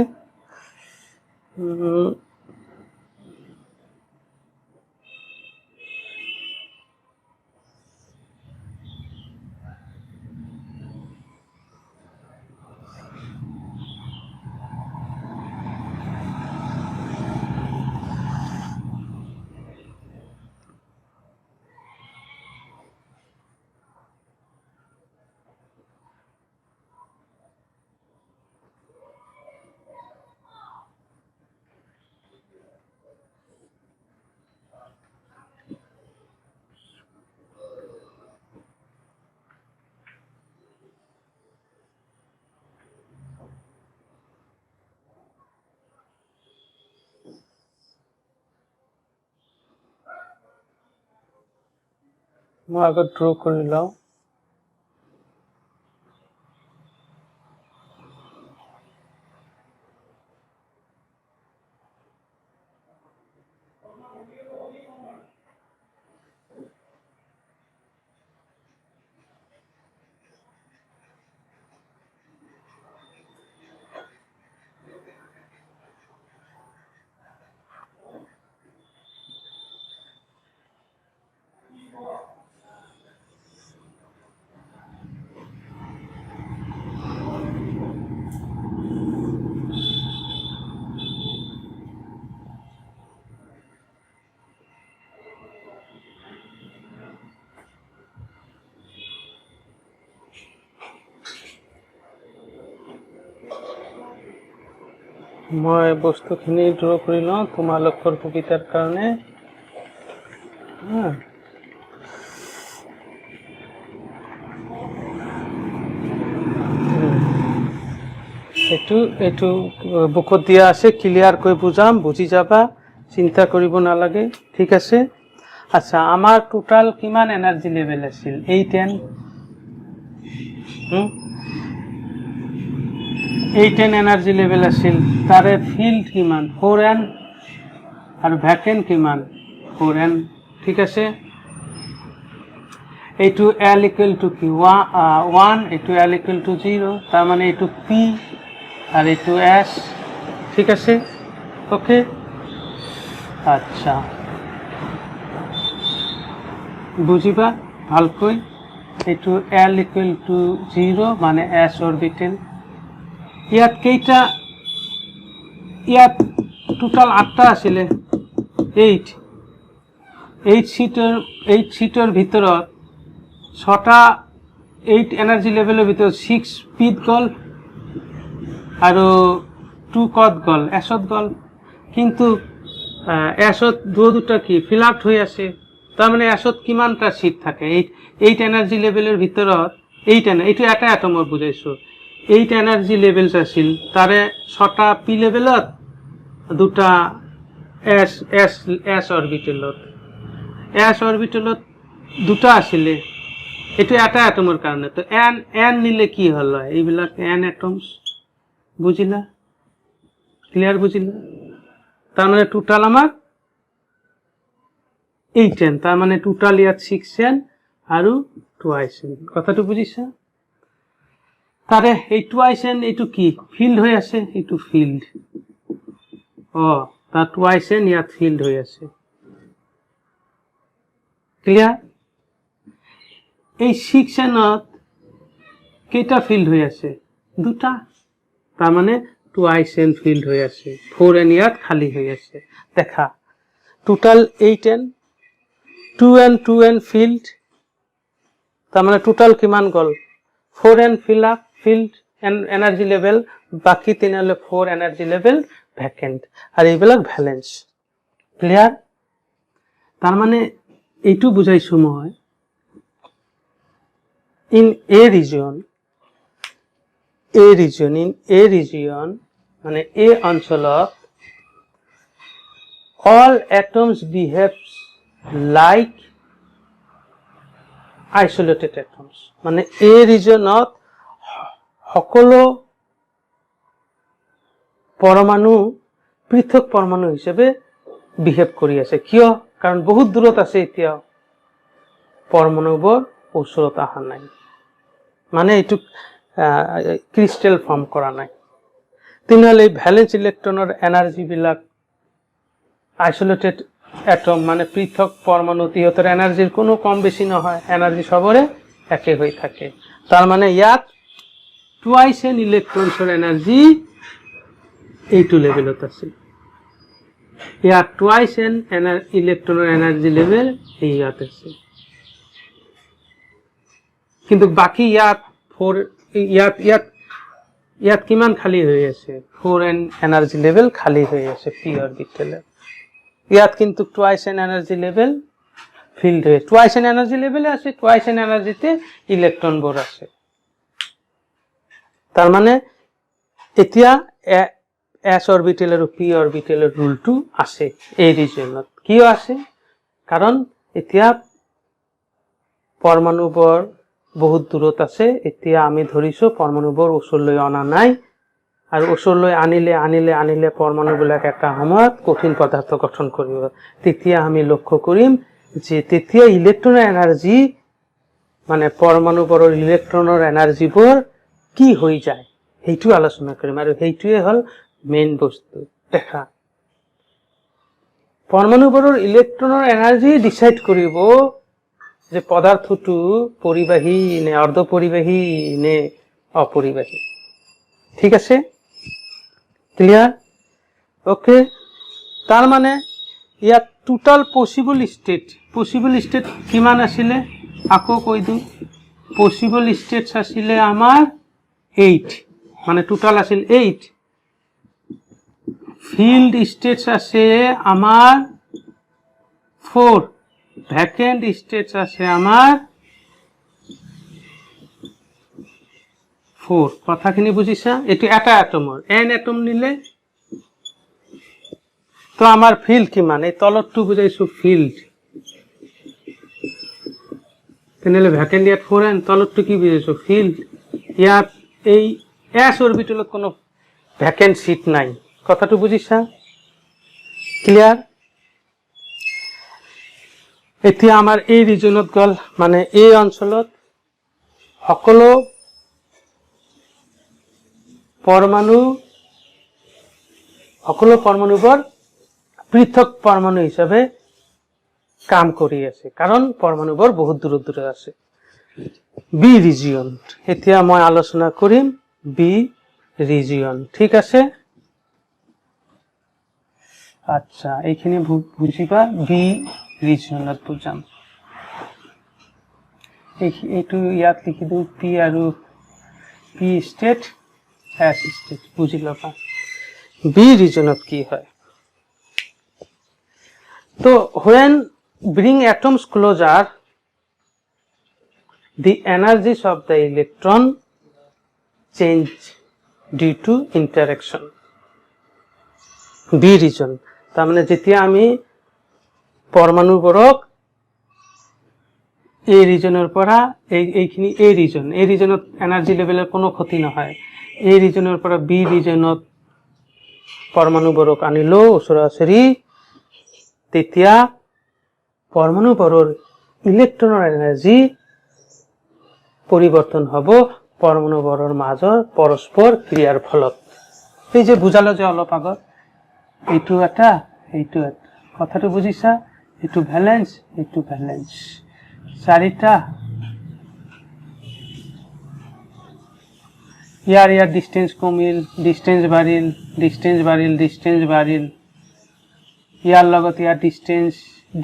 মই আগত ড্ৰ কৰি লওঁ মই বস্তুখিনি ড্ৰ কৰি লওঁ তোমালোকৰ সুবিধাৰ কাৰণে এইটো বুকত দিয়া আছে ক্লিয়াৰ কৈ বুজাম বুজি যাবা চিন্তা কৰিব নালাগে ঠিক আছে আচ্ছা আমাৰ টোটাল কিমান এনাৰ্জি লেভেল আছিল 8n 8n এনার্জি লেভেল আছিল তারে ফিল্ড কিমান 4n আর ভ্যাকেন্ট কিমান 4n ঠিক আছে এইটো l equal to কি 1 এইটো l equal to 0 তার মানে এইটো p আর এইটো s ঠিক আছে ওকে আচ্ছা বুঝিবা ভালকৈ এইটো l equal to 0 মানে s অরবিটাল ইয়াত কেইটা ইয়াত টোটাল 8টা আছিল 8 সিটৰ ভিতৰত 6টা 8 এনাৰ্জি লেভেলৰ ভিতৰত 6 পিত গল আৰু 2 কত গল এছত গল কিন্তু এছত দুটা কি ফিল আপ হৈ আছে তাৰ মানে এছত কিমানটা সিট থাকে 8 এনাৰ্জি লেভেলৰ ভিতৰত 8 এইটো এটা এটমৰ বুজাইছো 8 এনার্জি লেভেলস আছিল তারে 6টা পি লেভেলত দুটা এস অরবিটালত দুটা আছিল এটো এটা এটমৰ কাৰণে তো এন নিলে কি হল এইবিলাক এন এটমস বুজিলা ক্লিয়ার বুজিলা তার মানে টোটাল আমার 8n তার মানে টোটাল ইয়াত 6n আৰু টুৱাইছ এন কথাটো বুজিছা তাৰে এই টুৱাইছ এন এইটো কি ফিল্ড হৈ আছে এইটো ফিল্ড তাৰ টুৱাইছ এন ইয়াত ফিল্ড হৈ আছে ক্লিয়াৰ এই 6 এনত কেইটা ফিল্ড হৈ আছে দুটা তাৰ মানে টুৱাইছ এন ফিল্ড হৈ আছে 4 এন ইয়াত খালি হৈ আছে দেখা টোটাল 8 এন 2 এন ফিল্ড তাৰ মানে টোটাল কিমান গল 4 N fill up field energy level বাকি 3 হলে 4 এনার্জি লেভেল ভ্যাকেন্ট আর এইবিলাক ভ্যালেন্স ক্লিয়ার তার মানে এইটু বুঝাইছো মই in a region মানে a অঞ্চলত all atoms behaves like isolated atoms মানে a regionত সকলো পরমাণু পৃথক পরমাণু হিসেবে বিহেভ কৰি আছে কিয় কাৰণ বহুত দূৰত আছে এতিয়া পৰমাণুবোৰ ওচৰত আহা নাই মানে এইটো ক্ৰিস্টাল ফৰ্ম কৰা নাই তিনলে ভ্যালেন্স ইলেক্ট্ৰনৰ এনাৰ্জি বিলাক আইসোলেটেড এটম মানে পৃথক পৰমাণু তিহতৰ এনাৰ্জিৰ কোনো কম বেশি নহয় এনাৰ্জি সবৰে একে হৈ থাকে তাৰ মানে ইয়াত টুৱাইছ এন ইলেক্ট্ৰনছৰ এনাৰ্জি এইটো লেভেলত আছে ইয়াত টুৱাইছ এন ইলেক্ট্ৰনৰ এনার্জি লেভেল ইয়াত আছে কিন্তু বাকি ইয়াত 4 ইয়াত কিমান খালি হৈ আছে 4 এন এনার্জি লেভেল খালি হৈ আছে পি অরবিটালে ইয়াত কিন্তু twice N energy level field হৈ টুৱাইছ এন এনাৰ্জি লেভেলে আছে টুৱাইছ এন এনাৰ্জিতে ইলেক্ট্ৰন বোৰ আছে তাৰ মানে এতিয়া এস অৰবিটাল আৰু পি অৰবিটালৰ ৰুলটো আছে এই ৰিজনত কিয় আছে কাৰণ এতিয়া পৰমাণুবোৰ বহুত দূৰত আছে এতিয়া আমি ধৰিছো পৰমাণুবোৰ ওচৰলৈ অনা নাই আৰু ওচৰলৈ আনিলে পৰমাণুবিলাক এটা সময়ত কঠিন পদাৰ্থ গঠন কৰিব তেতিয়া আমি লক্ষ্য কৰিম যে তেতিয়া ইলেক্ট্ৰনৰ এনাৰ্জি মানে পৰমাণুবোৰৰ ইলেক্ট্ৰনৰ এনাৰ্জিবোৰ কি হৈ যায় এইটো আলোচনা কৰিম আৰু এইটোৱে হল মেইন বস্তু দেখা পৰমাণুবোৰৰ ইলেক্ট্ৰনৰ এনাৰ্জি ডিসাইড কৰিব যে পদাৰ্থটো পৰিবাহী নে অৰ্ধপৰিবাহী নে অপৰিবাহী ঠিক আছে ক্লিয়ার ওকে তার মানে ইয়াত টোটাল পসিবল স্টেট কিমান আছিলে আকৌ কৈ দিও পসিবল স্টেটস আছিলে আমাৰ 8 মানে টোটাল আছিল 8 ফিল্ড স্টেটস আছে আমাৰ 4 ভ্যাকেন্ট স্টেটস আছে আমাৰ 4 কথাখিনি বুঝিছা এটি এটা এটমৰ n এটম নিলে তো আমার ফিল্ড কিমান এই তলতটো বুজাইছো ফিল্ড তেনেলে ভ্যাকেন্ট ইয়াত 4n তলতটো কি বুজাইছো ফিল্ড ইয়াত এই s অরবিটালত কোনো ভ্যাকেন্ট সিট নাই কথাটো বুঝিছা ক্লিয়ার এতিয়া আমাৰ এই ৰিজনত গল মানে এই অঞ্চলত সকলো পৰমাণুবোৰ পৃথক পৰমাণু হিসাবে কাম কৰি আছে কাৰণ পৰমাণুবোৰ বহুত দূৰত আছে বি ৰিজিয়ন এতিয়া মই আলোচনা কৰিম বি ৰিজিয়ন ঠিক আছে আচ্ছা এইখিনি বুজিবা বি ৰিজনত বুঝাম এইটো ইয়াত লিখি দিও পি আৰু পি স্টেট এস স্টেট বুঝি লবা বি রিজনত কি হয় তো when bring atoms closer the energies of the electron change due to interaction B region তার মানে যেতিয়া আমি পৰমাণুবোৰক এই ৰিজনৰ পৰা এইখিনি এই ৰিজনত এনাৰ্জি লেভেলৰ কোনো ক্ষতি নহয় এই ৰিজনৰ পৰা বি ৰিজনত পৰমাণুবোৰক আনিলো ওচৰা-ওচৰি তেতিয়া পৰমাণুবোৰৰ ইলেক্ট্ৰনৰ এনাৰ্জি পৰিৱৰ্তন হ'ব পৰমাণুবোৰৰ মাজৰ পৰস্পৰ ক্ৰিয়াৰ ফলত। এই যে বুজালো যে অলপ আগত, এইটো এটা কথাটো বুজিছা, এইটো ভ্যালেন্স, চাৰিটা ইয়াৰ ডিস্টেন্স কমিল, ডিস্টেন্স বাঢ়িল, ইয়াৰ লগত ইয়াৰ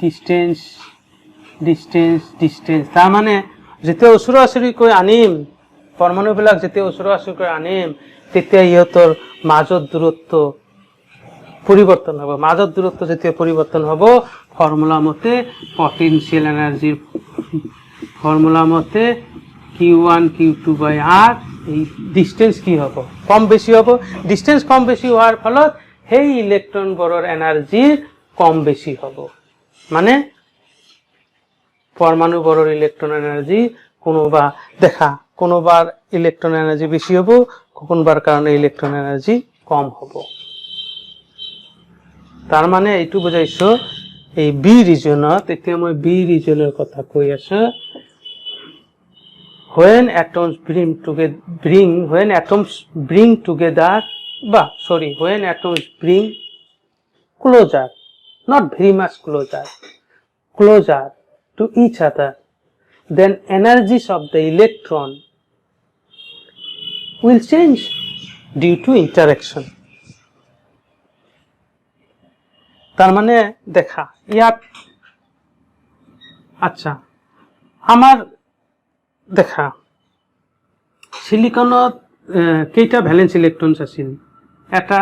ডিস্টেন্স তাৰমানে যেতিয়া ওচৰা-ওচৰিকৈ আনিম, পৰমাণুবিলাক যেতিয়া ওচৰা-ওচৰিকৈ আনিম, তেতিয়া ইহঁতৰ মাজত দূৰত্ব পৰিৱৰ্তন হ'ব। মাজত দূৰত্ব যেতিয়া পৰিৱৰ্তন হ'ব, ফৰ্মুলা মতে পটেনশিয়াল এনাৰ্জিৰ ফৰ্মুলা মতে Q1 Q2/R, এই ডিস্টেন্স কি হ'ব? কম বেছি হ'ব। ডিস্টেন্স কম বেছি হোৱাৰ ফলত সেই ইলেক্ট্ৰনবোৰৰ এনাৰ্জি কম বেছি হ'ব। মানে পৰমাণুবোৰৰ ইলেক্ট্ৰন এনাৰ্জি কোনোবাৰ ইলেক্ট্ৰন এনাৰ্জি বেছি হ'ব, কোনোবাৰ কাৰণে ইলেক্ট্ৰন এনাৰ্জি কম হ'ব। তাৰ মানে এইটো বুজাইছো, এই বি ৰিজনত, এতিয়া মই বি ৰিজনৰ কথা কৈ আছো, when atoms bring closer, not very much closer to each other, then energies of the electron will change due to interaction. তার মানে দেখা ইয়াত, আচ্ছা আমার দেখা সিলিকনত কেইটা ভ্যালেন্স ইলেক্ট্ৰনছ আছিল? এটা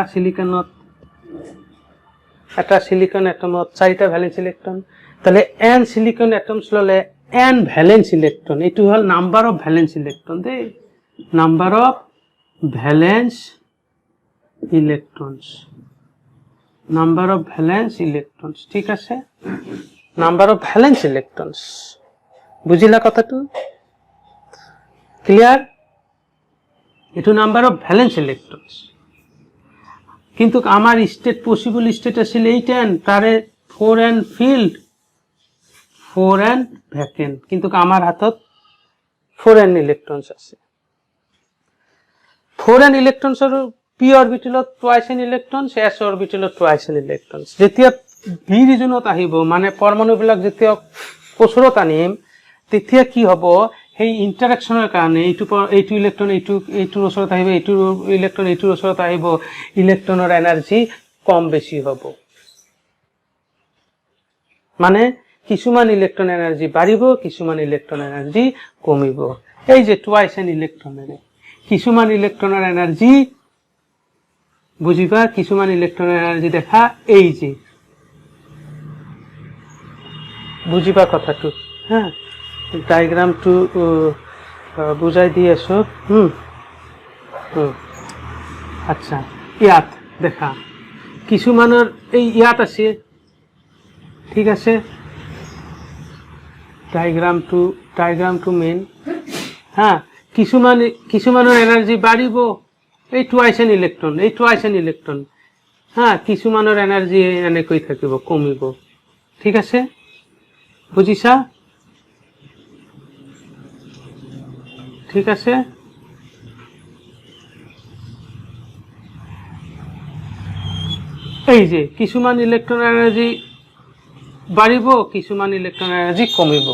সিলিকন এটমত 4টা ভ্যালেন্স ইলেক্ট্ৰন। তাহলে n সিলিকন এটমস ললে n ভ্যালেন্স ইলেক্ট্রন, এটু হল number of valence electron. Number of valence electrons, ঠিক আছে? নাম্বার অফ ভ্যালেন্স ইলেক্ট্রনস, বুঝিলা কথাটো? ক্লিয়ার? এটু নাম্বার অফ ভ্যালেন্স ইলেক্ট্রনস। কিন্তু আমার পসিবল স্টেট আছিল 8n, তারে 4n ফিল্ড, 4n ভ্যাকেন্ট, কিন্তু আমার হাতত 4n ইলেক্ট্রনস আছে। 4n ইলেক্ট্ৰনসৰ p অৰবিটেলত টুৱাইছ n ইলেক্ট্ৰনস, s অৰবিটেলত টুৱাইছ n ইলেক্ট্ৰনস। যেতিয়া v ৰিজনত আহিব, মানে পৰমাণুবিলাক যেতিয়া ওচৰত আনিম, তেতিয়া কি হ'ব? সেই ইন্টাৰেকশনৰ কাৰণে এইটো ইলেক্ট্ৰন এইটোৰ ওচৰত আহিব, এইটো ইলেক্ট্ৰন এইটোৰ ওচৰত আহিব, ইলেক্ট্ৰনৰ এনাৰ্জি কম বেছি হ'ব। মানে কিছুমান ইলেক্ট্ৰন এনাৰ্জি বাঢ়িব, কিছুমান ইলেক্ট্ৰন এনাৰ্জি কমিব। এই যে টুৱাইছ n ইলেক্ট্ৰনেৰে কিছুমান ইলেক্ট্ৰনৰ এনাৰ্জি বুঝিবা, কিছুমান ইলেক্ট্ৰনৰ এনাৰ্জি দেখা, এই যে বুঝিবা কথাটো, হ্যাঁ? ডায়াগ্ৰামটো বুঝাই দি আছো। আচ্ছা, ইয়াত দেখা কিছুমানৰ এই ইয়াত আছে, ঠিক আছে? ডায়াগ্ৰামটো মেইন, হ্যাঁ? কিছুমানৰ এনাৰ্জি বাঢ়িব, এই টুৱাইছ n ইলেক্ট্ৰন, হ্যাঁ? কিছুমানৰ এনাৰ্জি এনেকৈ থাকিব, কমিব, ঠিক আছে? বুজিছা? ঠিক আছে? এই যে কিছুমান ইলেক্ট্ৰন এনাৰ্জি বাঢ়িব, কিছুমান ইলেক্ট্ৰন এনাৰ্জি কমিব,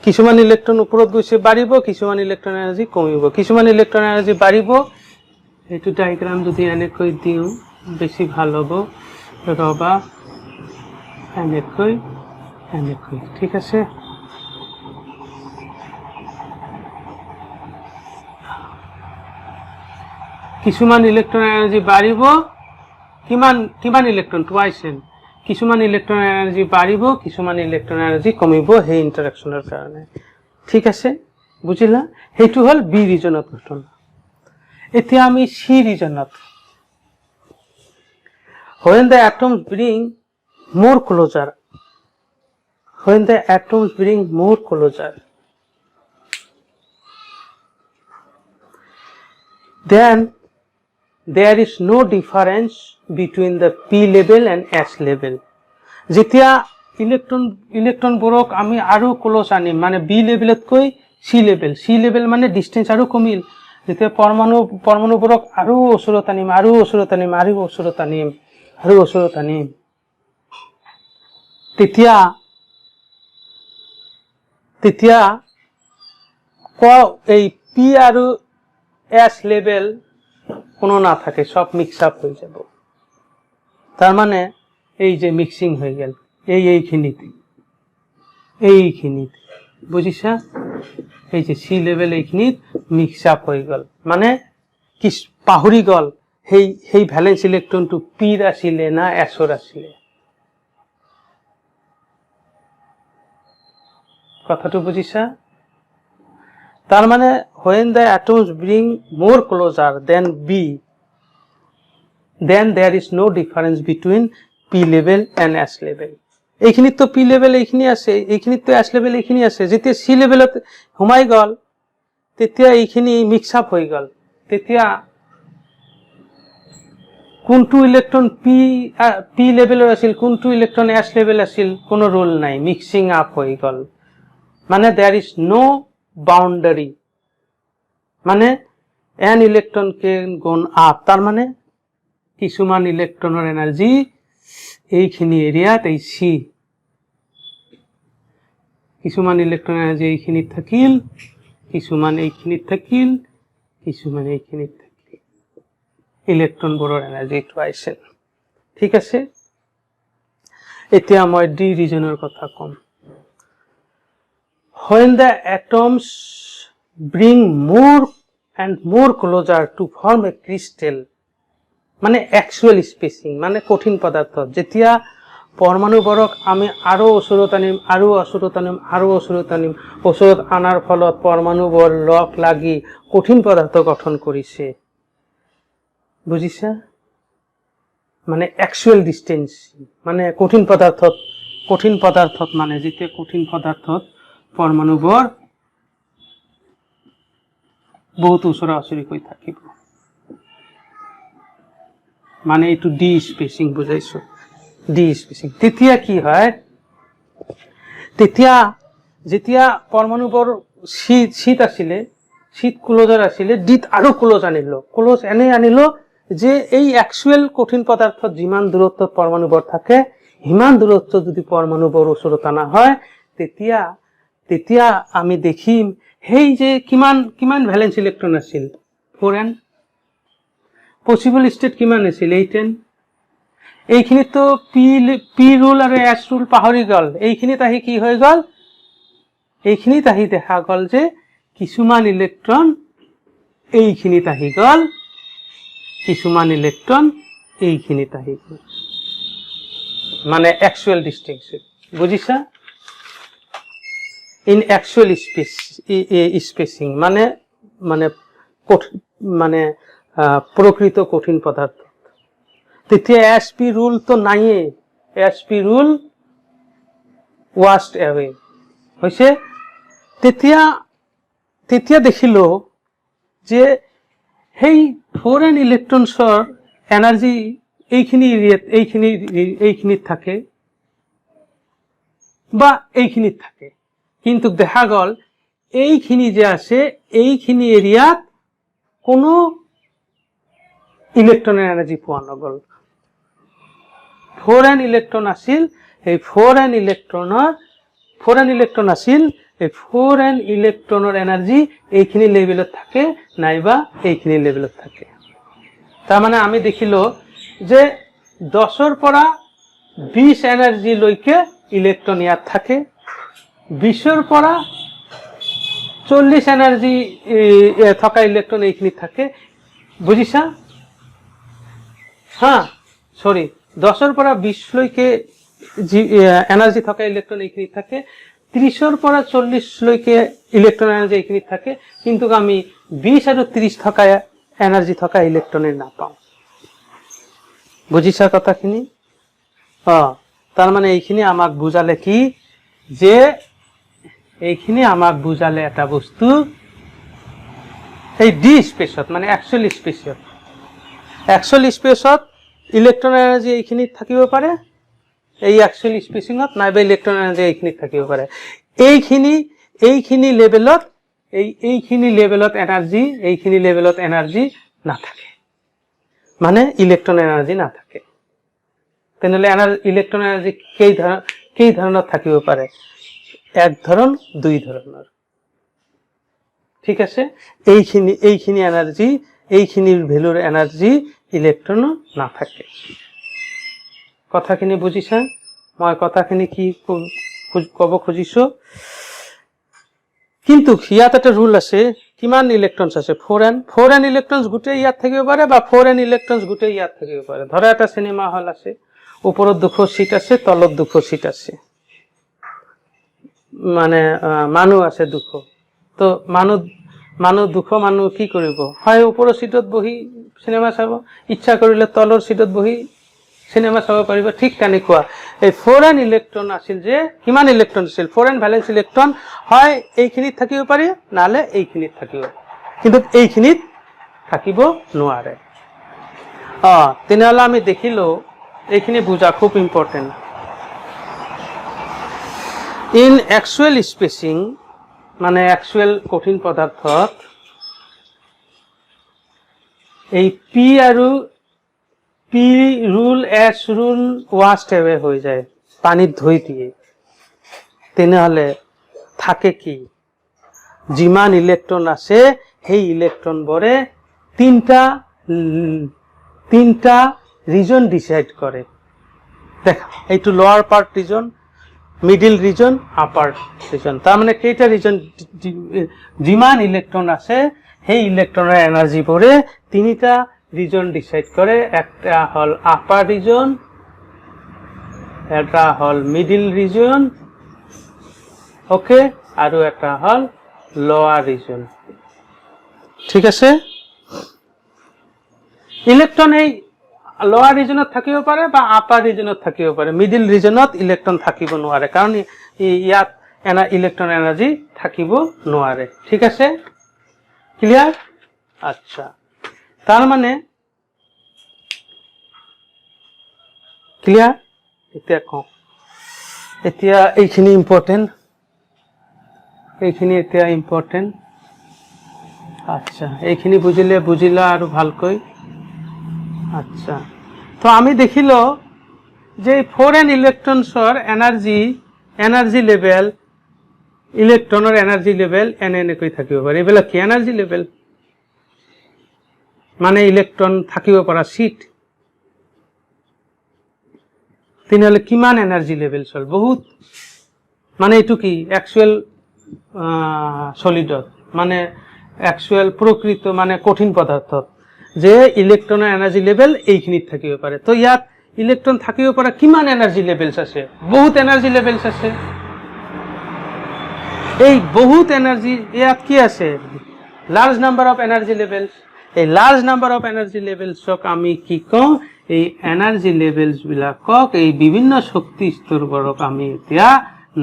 কিছুমান ইলেক্ট্ৰন ওপৰত গৈছে বাঢ়িব, কিছুমান ইলেক্ট্ৰন এনাৰ্জি কমিব, কিছুমান ইলেক্ট্ৰন এনাৰ্জি বাঢ়িব। এইটো ডায়াগ্ৰাম যদি এনেকৈ দিওঁ বেছি ভাল হ'ব, ৰবা, এনেকৈ, ঠিক আছে? কিছুমান ইলেক্ট্ৰন এনাৰ্জি বাঢ়িব, কিমান ইলেক্ট্ৰন? Twice n। কিছুমান ইলেক্ট্ৰন এনাৰ্জি বাঢ়িব, কিছুমান ইলেক্ট্ৰন এনাৰ্জি কমিব সেই ইন্টাৰেকশনৰ কাৰণে, ঠিক আছে? বুজিলা? সেইটো হল বি ৰিজনত ঘটনা। এতিয়া আমি সি ৰিজনত, when the atoms bring more closer, then there is no difference between the p level and s level. যেতিয়া ইলেক্ট্ৰন বোৰক আমি আৰু ক্লোজ আনিম মানে বি লেভেলতকৈ সি লেভেল মানে ডিষ্টেন্স আৰু কমিল যেতিয়া পৰমাণুবোৰক আৰু ওচৰত আনিম তেতিয়া এই পি আৰু এস লেভেল কোনো না থাকে সব মিক্স আপ হয়ে যাব তার মানে এই যে মিক্সিং হয়ে গেল এইখিনিতে বুঝিছা এই যে সি লেভেল এইখিনিত মিক্স আপ হয়ে গেল মানে কি পাহৰি গল সেই ভ্যালেন্স ইলেক্ট্ৰনটো পিৰ আছিলে না এছৰ আছিলে কথাটো বুঝিছা তার মানে when the atoms bring more closer than B then there is no difference between P level and S level এইখিনিত তো P level এইখিনি আছে এইখিনিত তো S level এইখিনি আছে যেতিয়া C levelত সোমাই গল তেতিয়া এইখিনি মিক্স আপ হৈ গল তেতিয়া কোনটো ইলেক্ট্রন P level আছিল কোনটো ইলেক্ট্রন S level আছিল কোনো রুল নাই মিক্সিং আপ হৈ গল মানে there is no boundary মানে an electron can go up তার মানে কিছুমান ইলেক্ট্ৰনৰ এনাৰ্জি এইখিনি এৰিয়াত এই সি কিছুমান ইলেক্ট্ৰনৰ এনাৰ্জি এইখিনিত থাকিল কিছুমান এইখিনিত থাকিল কিছুমান এইখিনিত থাকিল ইলেক্ট্ৰনবোৰৰ এনাৰ্জি এইটো আইছে ঠিক আছে এতিয়া মই ডি ৰিজনৰ কথা কম when the atoms bring more and more closer to form a crystal মানে actual spacing মানে কঠিন পদাৰ্থ যেতিয়া পৰমাণুবোৰক আমি আৰু ওচৰত আনিম ওচৰত আনাৰ ফলত পৰমাণুবোৰ লগ লাগি কঠিন পদাৰ্থ গঠন কৰিছে বুজিছা মানে actual distance মানে কঠিন পদাৰ্থত মানে যেতিয়া কঠিন পদাৰ্থত পৰমাণুবোৰ বহুত ওচৰা-ওচৰি হৈ থাকিব মানে এইটো ডি স্পেচিং বুজাইছো ডি স্পেচিং তেতিয়া কি হয় তেতিয়া যেতিয়া পৰমাণুবোৰ শীত আছিলে শীত ক্লোজাৰ আছিলে ডিত আৰু ক্লোজ আনিলো যে এই অ্যাকচুয়াল কঠিন পদাৰ্থত যিমান দূৰত্বত পৰমাণুবোৰ থাকে হিমান দূৰত্ব যদি পৰমাণুবোৰ ওচৰত আনা হয় তেতিয়া আমি দেখিম হেই যে কিমান ভ্যালেন্স ইলেক্ট্রন আছিল 4n পসিবল স্টেট কিমান আছিল 8n এইখিনি তো পি রুল আৰু এস ৰুল পাহৰি গল এইখিনিত আহি কি হৈ গল এইখিনিত আহি দেখা গল যে কিছুমান ইলেক্ট্রন এইখিনিত আহি গল কিছুমান ইলেক্ট্রন এইখিনিত আহি গল মানে অ্যাকচুয়াল ডিস্টেন্স বুজিছা in actual spacing মানে প্রকৃত কঠিন পদার্থ তেতিয়া এসপি রুল তো নাইয়ে এসপি রুল ওয়াস্ট অ্যাওয়ে হইছে তেতিয়া দেখিলো যে হেই 4n ইলেক্ট্ৰনসৰ এনার্জি এইখিনিত থাকে বা এইখিনিত থাকে কিন্তু দেখা গল এইখিনি যে আছে এইখিনি এরিয়াত কোনো ইলেক্ট্রনের এনার্জি পোৱা নগল 4n ইলেক্ট্ৰন আছিল এই 4n ইলেক্ট্ৰন আছিল এই 4n ইলেক্ট্ৰনৰ এনাৰ্জি এইখিনি লেভেলত থাকে নাইবা এইখিনি লেভেলত থাকে তাৰ মানে আমি দেখিলো যে 10 পৰা 20 এনাৰ্জি লৈকে ইলেক্ট্ৰন ইয়াত থাকে 20 পৰা 40 এনাৰ্জি থকা ইলেক্ট্ৰন এইখিনি থাকে বুজিছা হ্যাঁ সৰি 10 পৰা 20 লৈকে এনাৰ্জি থকা ইলেক্ট্ৰন এইখিনি থাকে 30 পৰা 40 লৈকে ইলেক্ট্ৰন এনাৰ্জি এইখিনি থাকে কিন্তু আমি 20 আৰু 30 থকা এনার্জি থকা ইলেক্ট্রনের না পাও বুজিছা কথাখিনি তার মানে এইখিনি আমাক বুজালে কি যে এইখিনি আমাক বুজালে এটা বস্তু এই ডি স্পেসত মানে অ্যাকচুয়াল স্পেসত ইলেক্ট্রন এনার্জি এইখিনি থাকিব পাৰে এই এক্সুৱেল স্পেচিঙত নাইবা ইলেক্ট্ৰন এনাৰ্জি এইখিনিত থাকিব পাৰে। এইখিনি লেভেলত এনাৰ্জি নাথাকে, মানে ইলেক্ট্ৰন এনাৰ্জি নাথাকে। তেনেহ'লে ইলেক্ট্ৰন এনাৰ্জি কেই ধৰণৰ থাকিব পাৰে? এক ধৰণ, দুই ধৰণৰ। ঠিক আছে, এইখিনি এনাৰ্জি, এইখিনিৰ ভেলুৰ এনাৰ্জি ইলেক্ট্ৰনৰ নাথাকে। কথাখিনি বুজিছা? মই কথাখিনি কি ক'ব খুজিছো? কিন্তু ইয়াত এটা ৰুল আছে। কিমান ইলেক্ট্ৰনছ আছে? 4n ইলেক্ট্ৰনছ গোটেই ইয়াত থাকিব পাৰে বা 4n ইলেক্ট্ৰনছ গোটেই ইয়াত থাকিব পাৰে। ধৰা এটা চিনেমা হল আছে, ওপৰত 200 সিট আছে, তলত 200 সিট আছে, মানে মানুহ আছে 200। তো মানুহ 200 মানুহ কি কৰিব? হয় ওপৰৰ সিটত বহি চিনেমা চাব, ইচ্ছা কৰিলে তলৰ সিটত বহি চিনেমা চাব পাৰিব। ঠিক তেনেকুৱা এই 4n ইলেক্ট্ৰন আছিল যে, কিমান ইলেক্ট্ৰন আছিল? 4n ভ্যালেন্স ইলেক্ট্ৰন হয় এইখিনিত থাকিব পাৰি, নালে এইখিনিত থাকিব, কিন্তু এইখিনিত থাকিব নোৱাৰে। তেনেহ'লে আমি দেখিলো, এইখিনি বুজা খুব ইম্পৰ্টেণ্ট। ইন এক্সুৱেল স্পেচিং, মানে এক্সুৱেল কঠিন পদাৰ্থত এই পি আৰু P rule, S rule washed away হৈ যায়, পানীত ধুই দিয়ে। তেনেহ'লে থাকে কি? যিমান ইলেক্ট্ৰন আছে সেই ইলেক্ট্ৰনবোৰে তিনিটা ৰিজন ডিচাইড কৰে। দেখা, এইটো lower part region, middle region, upper region. তাৰমানে কেইটা ৰিজন? যিমান ইলেক্ট্ৰন আছে সেই ইলেক্ট্ৰনৰ এনাৰ্জিবোৰে তিনিটা ৰিজন ডিচাইড কৰে। একটা হল আপাৰ ৰিজন, এটা হল মিডিল ৰিজন, ওকে, আৰু এটা হল লোৱাৰ ৰিজন। ঠিক আছে, ইলেক্ট্ৰন এই লোৱাৰ ৰিজনত থাকিব পাৰে বা আপাৰ ৰিজনত থাকিব পাৰে। মিডিল ৰিজনত ইলেক্ট্ৰন থাকিব নোৱাৰে, কাৰণ ইয়াত ইলেক্ট্ৰন এনাৰ্জি থাকিব নোৱাৰে। ঠিক আছে, ক্লিয়াৰ? আচ্ছা, তাৰ মানে ক্লিয়াৰ? এতিয়া কওঁ, এতিয়া এইখিনি ইম্পৰ্টেণ্ট, এইখিনি এতিয়া ইম্পৰ্টেণ্ট। আচ্ছা, এইখিনি বুজিলা আৰু ভালকৈ। আচ্ছা, তো আমি দেখিলো যে 4n ইলেক্ট্ৰনছৰ এনাৰ্জি লেভেল, ইলেক্ট্ৰনৰ এনাৰ্জি লেভেল এনেকৈ থাকিব পাৰে। এইবিলাক কি এনাৰ্জি লেভেল? মানে ইলেক্ট্ৰন থাকিব পৰা সিট। তেনেহ'লে কিমান এনাৰ্জি লেভেল হ'ল? বহুত। মানে এইটো কি এক্সুৱেল সলিডত, মানে এক্সুৱেল প্ৰকৃত মানে কঠিন পদাৰ্থত যে ইলেক্ট্ৰনৰ এনাৰ্জি লেভেল এইখিনিত থাকিব পাৰে। তো ইয়াত ইলেক্ট্ৰন থাকিব পৰা কিমান এনাৰ্জি লেভেলছ আছে? বহুত এনাৰ্জি লেভেলছ আছে। এই বহুত এনাৰ্জি, ইয়াত কি আছে? Large number of energy levels. এই লাৰ্জ নাম্বাৰ অফ এনাৰ্জি লেভেলছক আমি কি কওঁ? এই এনাৰ্জি লেভেলছ বিলাকক, এই বিভিন্ন শক্তি স্তৰবোৰক আমি এতিয়া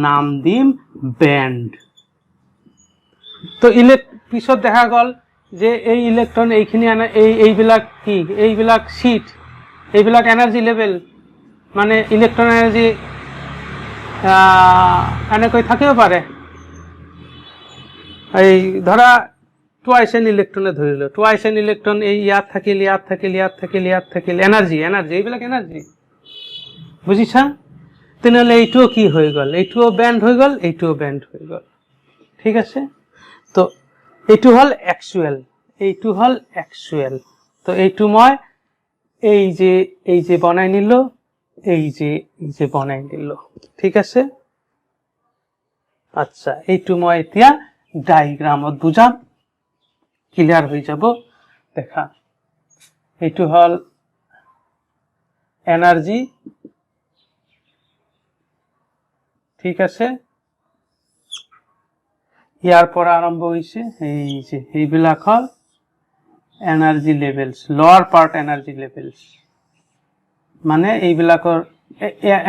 নাম দিম বেণ্ড। তো পিছত দেখা গ'ল যে এই ইলেক্ট্ৰন এইখিনি এইবিলাক কি? এইবিলাক সিট, এইবিলাক এনাৰ্জি লেভেল, মানে ইলেক্ট্ৰন এনাৰ্জি এনেকৈ থাকিব পাৰে। এই ধৰা টুৱাইচ এন ইলেক্ট্ৰনে ধৰিলো, টুৱাইচ এন ইলেক্ট্ৰন এই ইয়াত থাকিল, ইয়াত থাকিল, ইয়াত থাকিল, ইয়াত থাকিল, এনাৰ্জি এইবিলাক এনাৰ্জি। বুজিছা? তেনেহ'লে এইটোও কি হৈ গ'ল? এইটোও বেণ্ড হৈ গ'ল, এইটোও বেণ্ড হৈ গ'ল। ঠিক আছে, তো এইটো হল এক্সুৱেল, এইটো হল এক্সুৱেল। তো এইটো মই এই যে বনাই নিলো, এই যে বনাই নিলো। ঠিক আছে, আচ্ছা, এইটো মই এতিয়া ডায়াগ্ৰামত বুজাম, ক্লিয়াৰ হৈ যাব। দেখা, এইটো হল এনাৰ্জি। ঠিক আছে, ইয়াৰ পৰা আৰম্ভ হৈছে এইবিলাক হল এনাৰ্জি লেভেলছ, লোৱাৰ পাৰ্ট এনাৰ্জি লেভেলছ, মানে এইবিলাকৰ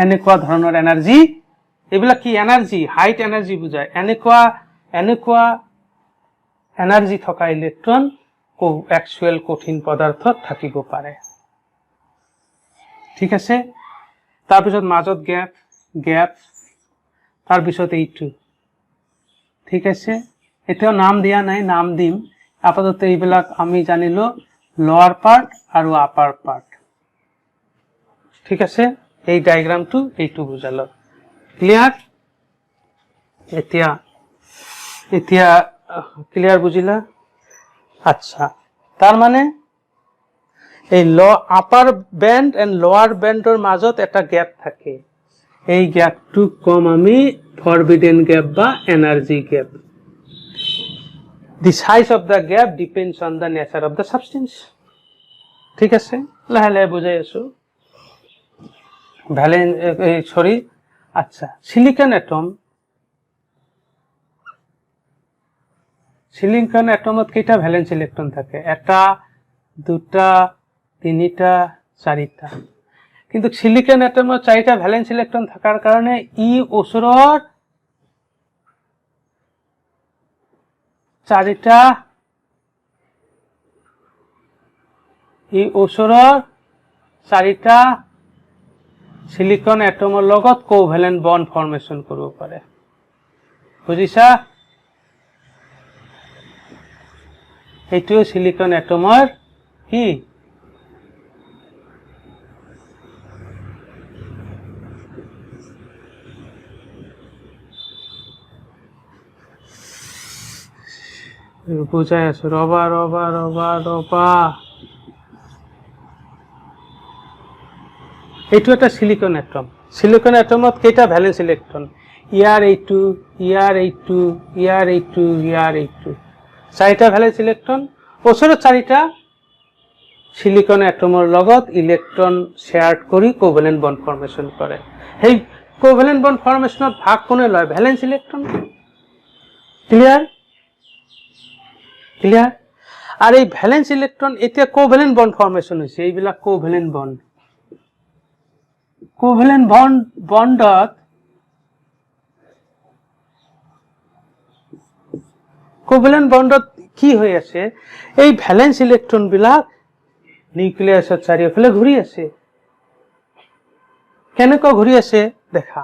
এনেকুৱা ধৰণৰ এনাৰ্জি। এইবিলাক কি এনাৰ্জি? হাইট এনাৰ্জি বুজায়। এনেকুৱা এনাৰ্জি থকা ইলেক্ট্ৰন এক্সুৱেল কঠিন পদাৰ্থত থাকিব পাৰে। ঠিক আছে, তাৰপিছত মাজত গ্যাপ গ্যাপ তাৰপিছত এইটো ঠিক আছে এতিয়াও নাম দিয়া নাই নাম দিম আপাতত এইবিলাক আমি জানিলো লোৱাৰ পাৰ্ট আৰু আপাৰ পাৰ্ট ঠিক আছে এই ডায়াগ্ৰামটো এইটো বুজালো ক্লিয়াৰ এতিয়া এতিয়া ক্লিয়াৰ বুজিলা আচ্ছা তাৰ মানে এই আপাৰ বেন্ড এন্ড লোৱাৰ বেন্ডৰ মাজত এটা গ্যাপ থাকে এই গ্যাপটো কম আমি ফৰবিডেন গ্যাপ বা energy gap the size of the gap depends on the nature of the substance ঠিক আছে লাহে লাহে বুঝাই আছো ভ্যালেন্স সরি আচ্ছা সিলিকন অ্যাটমত কেইটা ভ্যালেন্স ইলেকট্রন থাকে এটা দুটা তিনিটা চাৰিটা কিন্তু সিলিকন অ্যাটমত চাৰিটা ভ্যালেন্স ইলেকট্ৰন থাকাৰ কাৰণে ই ওচৰৰ চাৰিটা ই ওচৰৰ চাৰিটা সিলিকন অ্যাটমৰ লগত কোভ্যালেন্ট বন্ড ফৰ্মেশন কৰিব পাৰে বুজিছা এইটো সিলিকন অ্যাটমৰ কি বুঝাই আছো ৰবা ৰবা ৰবা ৰবা এইটো এটা সিলিকন অ্যাটমত কেইটা ভ্যালেন্স ইলেকট্ৰন ইয়াৰ এইটো ইয়াৰ এইটো ইয়াৰ এইটো ইয়াৰ এইটো চাৰিটা ভ্যালেন্স ইলেকট্ৰন ওচৰত চাৰিটা সিলিকন অ্যাটমৰ লগত ইলেকট্ৰন শেয়াৰ কৰি কোভ্যালেন্ট বন্ড ফৰ্মেশন কৰে সেই কোভ্যালেন্ট বন্ড ফৰ্মেশনত ভাগ কোনে লয় valence electron clear clear R এই ভ্যালেন্স ইলেকট্ৰন এতিয়া কোভ্যালেন্ট বন্ড ফৰ্মেশন হৈছে এইবিলাক কোভ্যালেন্ট বন্ডত কি হৈ আছে এই ভ্যালেন্স ইলেকট্ৰন বিলাক নিউক্লিয়াসৰ চাৰিওফালে ঘূৰি আছে কেনেকৈ ঘূৰি আছে দেখা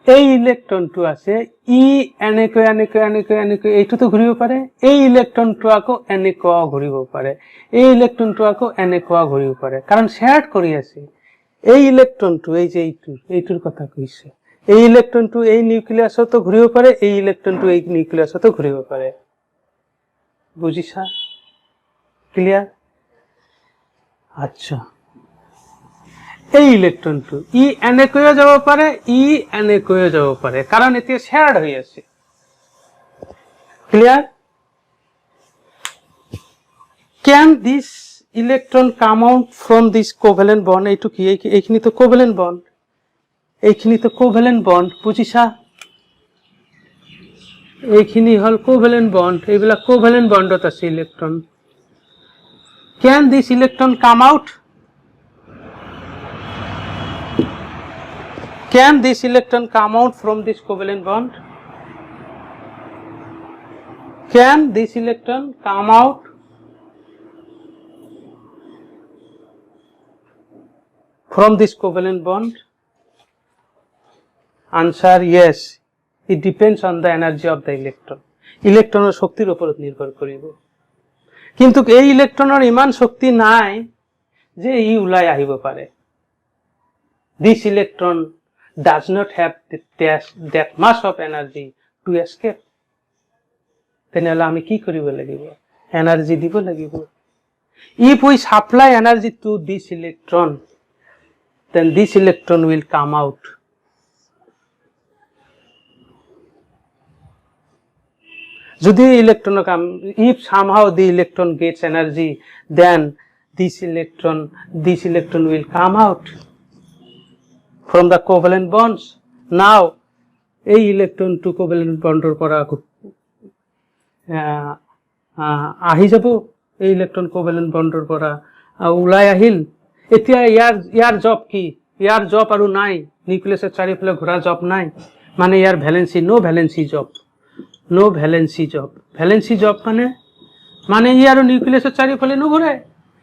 এই ইলেকট্ৰনটো আছে ই এনেকৈ এনেকৈ এনেকৈ এনেকৈ এইটোতো ঘূৰিব পাৰে এই ইলেকট্ৰনটো আকৌ এনেকুৱা ঘূৰিব পাৰে এই ইলেকট্ৰনটো আকৌ এনেকুৱা ঘূৰিব পাৰে কাৰণ শেয়াৰ কৰি আছে এই ইলেকট্ৰনটো এই যে এইটোৰ কথা কৈছে এই ইলেকট্ৰনটো এই নিউক্লিয়াসতো ঘূৰিব পাৰে এই ইলেকট্ৰনটো এই নিউক্লিয়াসতো ঘূৰিব পাৰে বুজিছা ক্লিয়াৰ আচ্ছা এই ইলেকট্ৰনটো ই এনেকৈও যাব পাৰে ই এনেকৈও যাব পাৰে কাৰণ এতিয়া শেয়াৰ্ড হৈ আছে clear can this electron come out from this covalent bond এইটো কি এইখিনি তো covalent bond বুজিছা এইখিনি হল covalent bond এইবিলাক covalent bondত আছে electron can this electron come out Can this electron come out from this covalent bond? Can this electron come out from this covalent bond? Answer yes. It depends on the energy of the electron. Electron শক্তির উপর নির্ভর করিব কিন্তু এই ইলেকট্রনের ইমান শক্তি নাই যে ই উলাই আহিব পারে This electron does not have that much of energy to escape তেনেহলে আমি কি কৰিব লাগিব এনার্জি দিব লাগিব if we supply energy to this electron then this electron will come out যদি electron if somehow the electron gets energy then this electron will come out from the covalent bonds now এই electron two covalent বন্ডৰ পৰা আহি যাব এই electron covalent বন্ডৰ পৰা উলাই আহিল এতিয়া ইয়াৰ জব কি ইয়াৰ জব আৰু নাই নিউক্লিয়াসৰ চাৰিফালে ঘূৰা জব নাই মানে ইয়াৰ ভ্যালেন্সি নো ভ্যালেন্সি জব মানে ই আৰু নিউক্লিয়াসৰ চাৰিফালে নুঘূৰে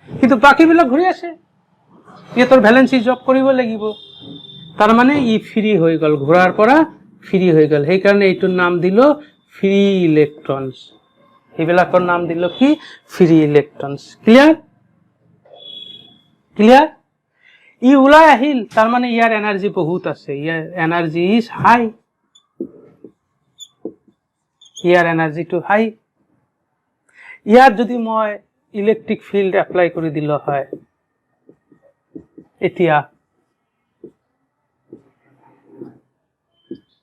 কিন্তু বাকিবিলাক ঘূৰি আছে ইহঁতৰ ভেলেঞ্চি জব কৰিব লাগিব। তাৰ মানে ই ফ্ৰী হৈ গ'ল, ঘূৰাৰ পৰা ফ্ৰী হৈ গ'ল, সেইকাৰণে এইটোৰ নাম দিল ফ্ৰী ইলেক্ট্ৰনছ। এইবিলাকৰ নাম দিল কি? Free electrons. ক্লিয়াৰ? ক্লিয়াৰ? ই ওলাই আহিল, তাৰ মানে ইয়াৰ এনাৰ্জি বহুত আছে, ইয়াৰ এনাৰ্জি ইজ হাই, ইয়াৰ এনাৰ্জিটো হাই। ইয়াত যদি মই ইলেক্ট্ৰিক ফিল্ড এপ্লাই কৰি দিল হয়, এতিয়া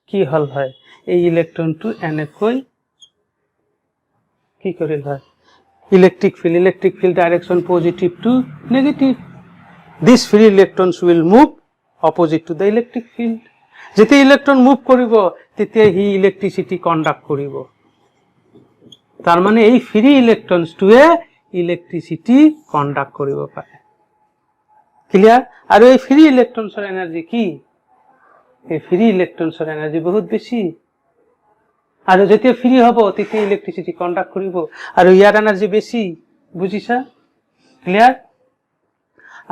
কি হল হয়? এই ইলেক্ট্ৰনটো এনেকৈ কি কৰিল হয়? Electric field direction positive to negative. These free electrons will move opposite to the electric field. যেতিয়া ইলেক্ট্ৰন মুভ কৰিব তেতিয়া হি ইলেক্ট্ৰিচিটি কণ্ডাক্ট কৰিব। তাৰ মানে এই ফ্ৰী ইলেক্ট্ৰনছটোৱে ইলেক্ট্ৰিচিটি কণ্ডাক্ট কৰিব পাৰে। ক্লিয়াৰ? আৰু এই ফ্ৰী ইলেক্ট্ৰনছৰ এনাৰ্জি কি? এই ফ্ৰী ইলেক্ট্ৰনছৰ এনাৰ্জি বহুত বেছি, আৰু যেতিয়া ফ্ৰী হ'ব তেতিয়া ইলেক্ট্ৰিচিটি কণ্ডাক্ট কৰিব, আৰু ইয়াৰ এনাৰ্জি বেছি। বুজিছা? ক্লিয়াৰ?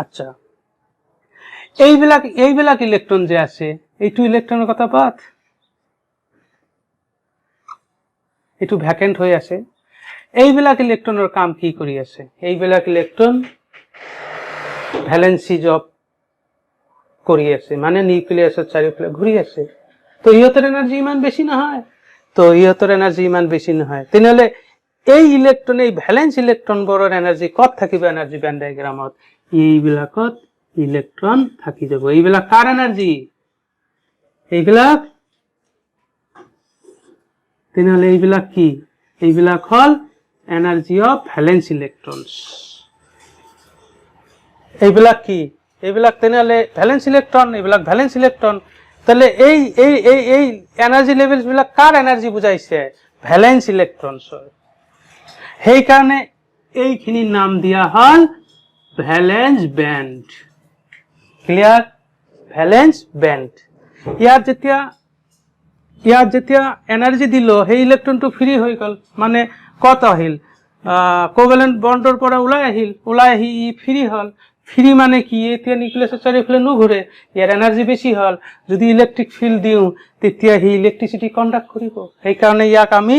আচ্ছা, এইবিলাক ইলেক্ট্ৰন যে আছে, এইটো ইলেক্ট্ৰনৰ কথা বাদ, এইটো ভ্যাকেন্ট হৈ আছে। এইবিলাক ইলেক্ট্ৰনৰ কাম কি কৰি আছে? এইবিলাক ইলেক্ট্ৰন ভ্যালেন্সি জব কৰি আছে, মানে নিউক্লিয়াছৰ চাৰিওফালে ঘূৰি আছে। তো ইহঁতৰ এনাৰ্জি ইমান বেছি নহয়, তেনেহ'লে এই ইলেক্ট্ৰন, এই ভ্যালেন্স ইলেক্ট্ৰনবোৰৰ এনাৰ্জি ক'ত থাকিব? এনাৰ্জি বেণ্ড ডায়াগ্ৰামত এইবিলাকত ইলেক্ট্ৰন থাকি যাব। এইবিলাক কাৰ এনাৰ্জি? এইবিলাক, তেনেহ'লে এইবিলাক কি? এইবিলাক হল এনাৰ্জি অফ ভ্যালেন্স ইলেক্ট্ৰনছ। এইবিলাক কি? এইবিলাক তেনেহ'লে ভ্যালেন্স ইলেক্ট্ৰন, এইবিলাক ভ্যালেন্স ইলেক্ট্ৰন। তাহলে এই এই এই এই এনাৰ্জি লেভেলছ বিলাক কাৰ এনাৰ্জি বুজাইছে? ভ্যালেন্স ইলেক্ট্ৰনছৰ। সেইকাৰণে এইখিনিৰ নাম দিয়া হল valence band. Clear? Valence band. ইয়াত যেতিয়া এনাৰ্জি দিল, সেই ইলেক্ট্ৰনটো ফ্ৰী হৈ গ'ল, মানে কত আহিল? কোভেলেন্ট বন্ডৰ পৰা ওলাই আহি ই ফ্ৰী হল। ফ্ৰী মানে কি? এতিয়া নিউক্লিয়াছৰ চাৰিওফালে নুঘূৰে, ইয়াৰ এনাৰ্জি বেছি হল। যদি ইলেক্ট্ৰিক ফিল্ড দিওঁ তেতিয়া সি ইলেক্ট্ৰিচিটি কণ্ডাক্ট কৰিব। সেইকাৰণে ইয়াক আমি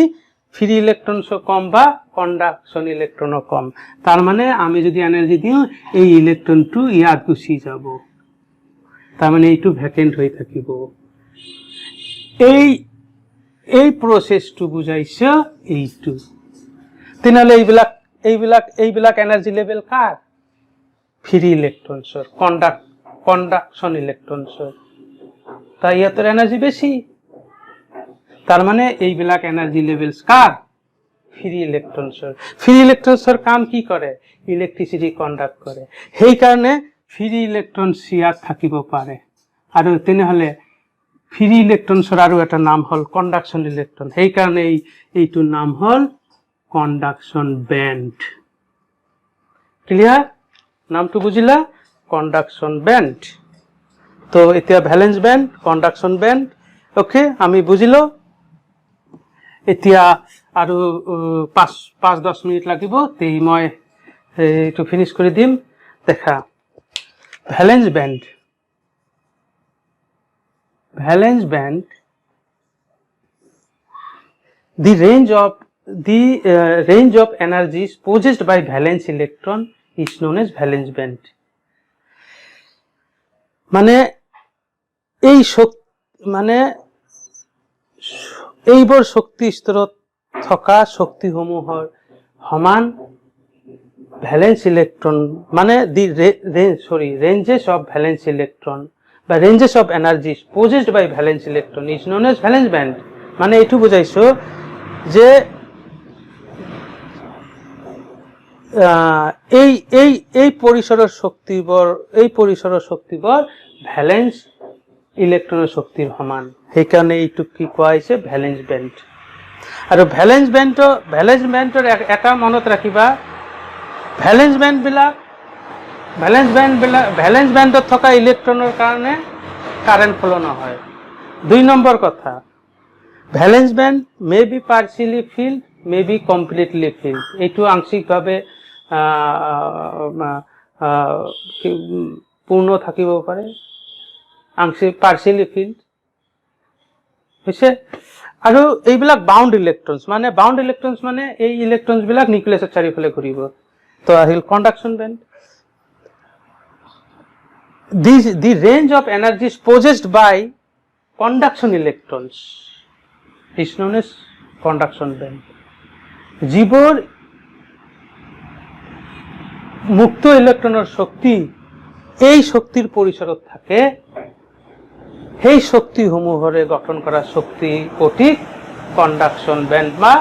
ফ্ৰী ইলেক্ট্ৰনছো কম বা কণ্ডাকশন ইলেক্ট্ৰনো কম। তাৰ মানে আমি যদি এনাৰ্জি দিওঁ, এই ইলেক্ট্ৰনটো ইয়াত গুচি যাব, তাৰ মানে এইটো ভ্যাকেন্ট হৈ থাকিব। এই প্ৰসেসটো বুজাইছে এইটো। তেনেহ'লে এইবিলাক এনাৰ্জি লেভেল কাৰ? ফ্ৰী ইলেক্ট্ৰনছৰ, কণ্ডাকশন ইলেক্ট্ৰনছৰ। তাই ইহঁতৰ এনাৰ্জি বেছি, তাৰ মানে এইবিলাক এনাৰ্জি লেভেলছ কাৰ? ফ্ৰী ইলেক্ট্ৰনছৰ। ফ্ৰী ইলেক্ট্ৰনছৰ কাম কি কৰে? ইলেক্ট্ৰিচিটি কণ্ডাক্ট কৰে। সেইকাৰণে ফ্ৰী ইলেক্ট্ৰনছ ইয়াত থাকিব পাৰে। আৰু তেনেহ'লে ফ্ৰী ইলেক্ট্ৰনছৰ আৰু এটা নাম হল কণ্ডাকশন ইলেক্ট্ৰন। সেইকাৰণে এইটোৰ নাম হল কণ্ডাকশন ব্যান্ড। ক্লিয়াৰ? নামটো বুজিলা? কণ্ডাকশন ব্যান্ড। তো এতিয়া ভ্যালেন্স ব্যান্ড, কণ্ডাকশন ব্যান্ড, ওকে, আমি বুজিলো। এতিয়া আৰু 5-10 মিনিট লাগিব, তেই মই এইটো ফিনিশ কৰি দিম। দেখা, valence band. Valence band, the range of energies possessed by valence electron is known as valence band. মানে এইবোৰ শক্তি স্তৰত থকা শক্তিসমূহৰ সমান ভ্যালেন্স ইলেক্ট্ৰন, মানে ranges of valence electron বা ranges of energies possessed by valence electron is known as valence band. মানে এইটো বুজাইছো যে এই পৰিসৰৰ শক্তিবোৰ ভ্যালেন্স ইলেক্ট্ৰনৰ শক্তিৰ সমান। সেইকাৰণে এইটোক কি কোৱা হৈছে? Valence band. আৰু ভ্যালেন্স ব্যান্ডৰ এটা মনত ৰাখিবা, ভ্যালেন্স ব্যান্ডত থকা ইলেক্ট্ৰনৰ কাৰণে কাৰেন্ট ফ্লো নহয়। 2 নম্বৰ কথা, valence band may be partially field, may be completely field. এইটো আংশিকভাৱে পূৰ্ণ থাকিব পাৰে, আংশিক পাৰ্চিয়েলি ফিল্ড হৈছে। আৰু এইবিলাক বাউণ্ড ইলেক্ট্ৰনছ, মানে এই ইলেক্ট্ৰনছ বিলাক নিউক্লিয়াছৰ চাৰিওফালে ঘূৰিব। তো আহিল conduction band. The range of energies possessed by conduction electrons is known as conduction band. জীৱৰ মুক্ত ইলেক্ট্ৰনৰ শক্তি এই শক্তিৰ পৰিসৰত থাকে, সেই শক্তিসমূহৰে গঠন কৰা শক্তি পটিক কণ্ডাকশ্যন বেণ্ড বা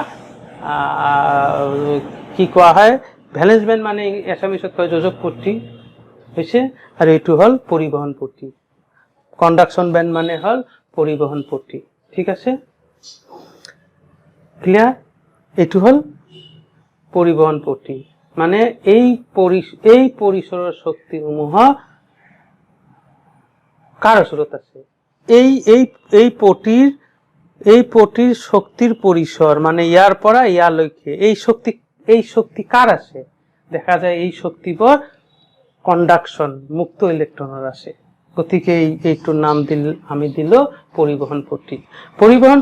কি কোৱা হয়, ভেলেন্স বেণ্ড মানে এছামিছত কয় যোজক পট্টি হৈছে, আৰু এইটো হল পৰিবহন পট্টি। কণ্ডাকশ্যন বেণ্ড মানে হল পৰিবহন পট্টি। ঠিক আছে, ক্লিয়াৰ? এইটো হল পৰিবহন পট্টি, মানে এই পৰিসৰৰ শক্তিসমূহ কাৰ ওচৰত আছে? এই পটিৰ শক্তিৰ পৰিসৰ মানে ইয়াৰ পৰা ইয়ালৈকে এই শক্তি কাৰ আছে? দেখা যায় এই শক্তিবোৰ কণ্ডাকশ্যন মুক্ত ইলেক্ট্ৰনৰ আছে। গতিকে এইটোৰ নাম আমি দিল পৰিবহন পট্টি। পৰিবহন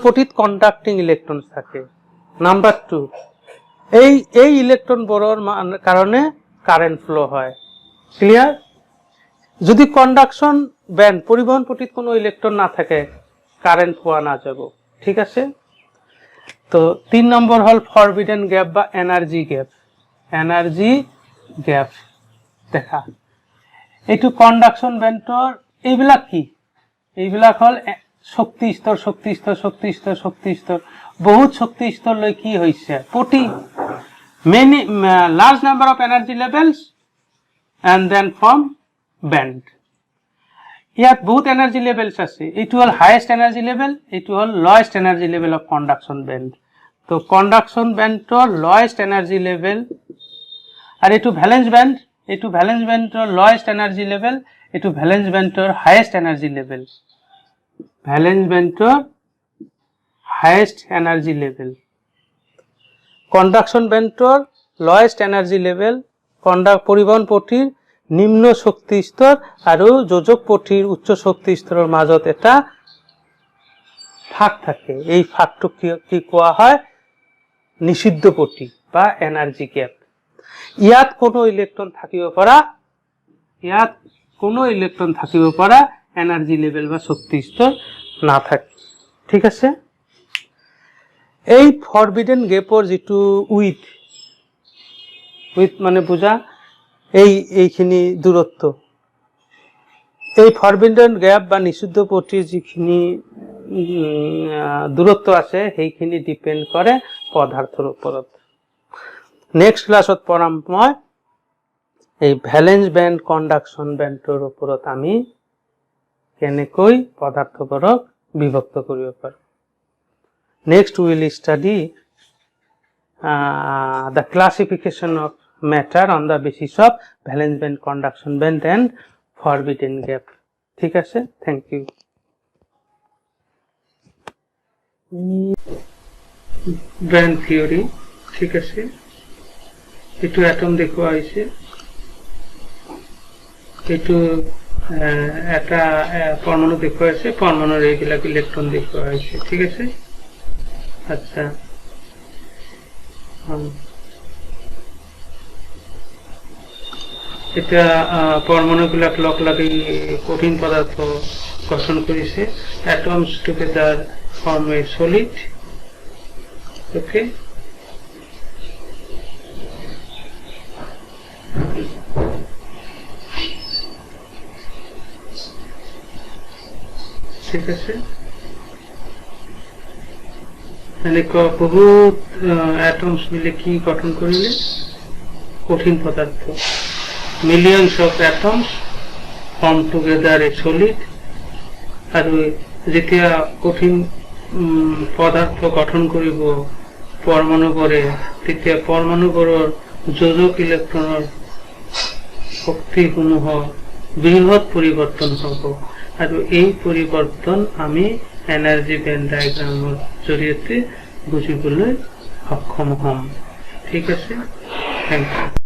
পট্টিত কণ্ডাক্টিং ইলেক্ট্ৰনছ থাকে। নাম্বাৰ 2, এই ইলেক্ট্ৰনবোৰৰ কাৰণে কাৰেণ্ট ফ্লো হয়। ক্লিয়াৰ? যদি কণ্ডাকশ্যন বেণ্ড পৰিবহন পট্টিত কোনো ইলেক্ট্ৰন না থাকে, কাৰেন্ট পোৱা নাযাব। ঠিক আছে, তো 3 নম্বৰ হল ফৰবিডেন গ্যাপ বা এনাৰ্জি গ্যাপ। দেখা এইটো কন্ডাকশন বেন্টৰ এইবিলাক কি? এইবিলাক হল শক্তি স্তৰ বহুত শক্তি স্তৰ লৈ কি হৈছে পটি many large number of energy levels and then form band. ইয়াত বহুত এনার্জি লেভেলস আছে। এইটো হল হাইয়েস্ট এনার্জি লেভেল, এইটো হল lowest energy level of conduction band. তো কন্ডাকশন ব্যান্ডৰ লোয়েস্ট এনাৰ্জি লেভেল, আৰ এইটো ভ্যালেন্স ব্যান্ডৰ লোয়েস্ট এনাৰ্জি লেভেল, এইটো ভ্যালেন্স ব্যান্ডৰ হাইয়েস্ট এনাৰ্জি লেভেল। কন্ডাকশন ব্যান্ডৰ লোয়েস্ট এনাৰ্জি লেভেল, পৰিবহন পটিৰ নিম্ন শক্তি স্তৰ আৰু যোজক পটিৰ উচ্চ শক্তি স্তৰৰ মাজত এটা ফাঁক থাকে। এই ফাঁকটো কি কোৱা হয়? নিষিদ্ধ পটি বা এনাৰ্জি গ্যাপ। ইয়াত কোনো ইলেক্ট্ৰন থাকিব পৰা এনাৰ্জি লেভেল বা শক্তি স্তৰ না থাকে। ঠিক আছে, এই ফৰবিডেন গ্যাপৰ যেটো উইথ মানে বুঝা এইখিনি দূৰত্ব, এই ফৰবিডেন গ্যাপ বা নিষিদ্ধ পটিৰ যিখিনি দূৰত্ব আছে সেইখিনি ডিপেন্ড কৰে পদাৰ্থৰ ওপৰত। নেক্সট ক্লাছত পঢ়াম মই এই ভ্যালেন্স ব্যান্ড কন্ডাকশন ব্যান্ডৰ ওপৰত আমি কেনেকৈ পদাৰ্থবোৰক বিভক্ত কৰিব পাৰোঁ। Next we will study the classification of matter on the basis of valence band, conduction band and forbidden gap. ঠিক আছে, thank you. Band theory, ঠিক আছে, এইটো অ্যাটম দেখুৱা হৈছে, এইটো এটা পৰমাণু দেখুৱা হৈছে, পৰমাণুৰ এইবিলাক ইলেক্ট্ৰন দেখুৱা হৈছে। ঠিক আছে, আচ্ছা, এটা পরমাণুবিলাক লগ লাগি কঠিন পদার্থ গঠন করেছে। অ্যাটমস টুগেদার ফর্ম এ সলিড। ওকে, ঠিক আছে, বহুত অ্যাটমস মিলে কি গঠন করিলে কঠিন পদার্থ। Millions of atoms form together a solid. আর যেতিয়া কঠিন পদার্থ গঠন করিব পৰমাণুবোৰে, তেতিয়া পৰমাণুবোৰৰ যোজক ইলেক্ট্ৰনৰ শক্তিসমূহ বৃহৎ পৰিৱৰ্তন হ'ব, আৰু এই পৰিৱৰ্তন আমি এনাৰ্জি ব্যান্ড ডায়াগ্ৰামৰ জৰিয়তে বুজিবলৈ সক্ষম হ'ম। ঠিক আছে, থেংক ইউ।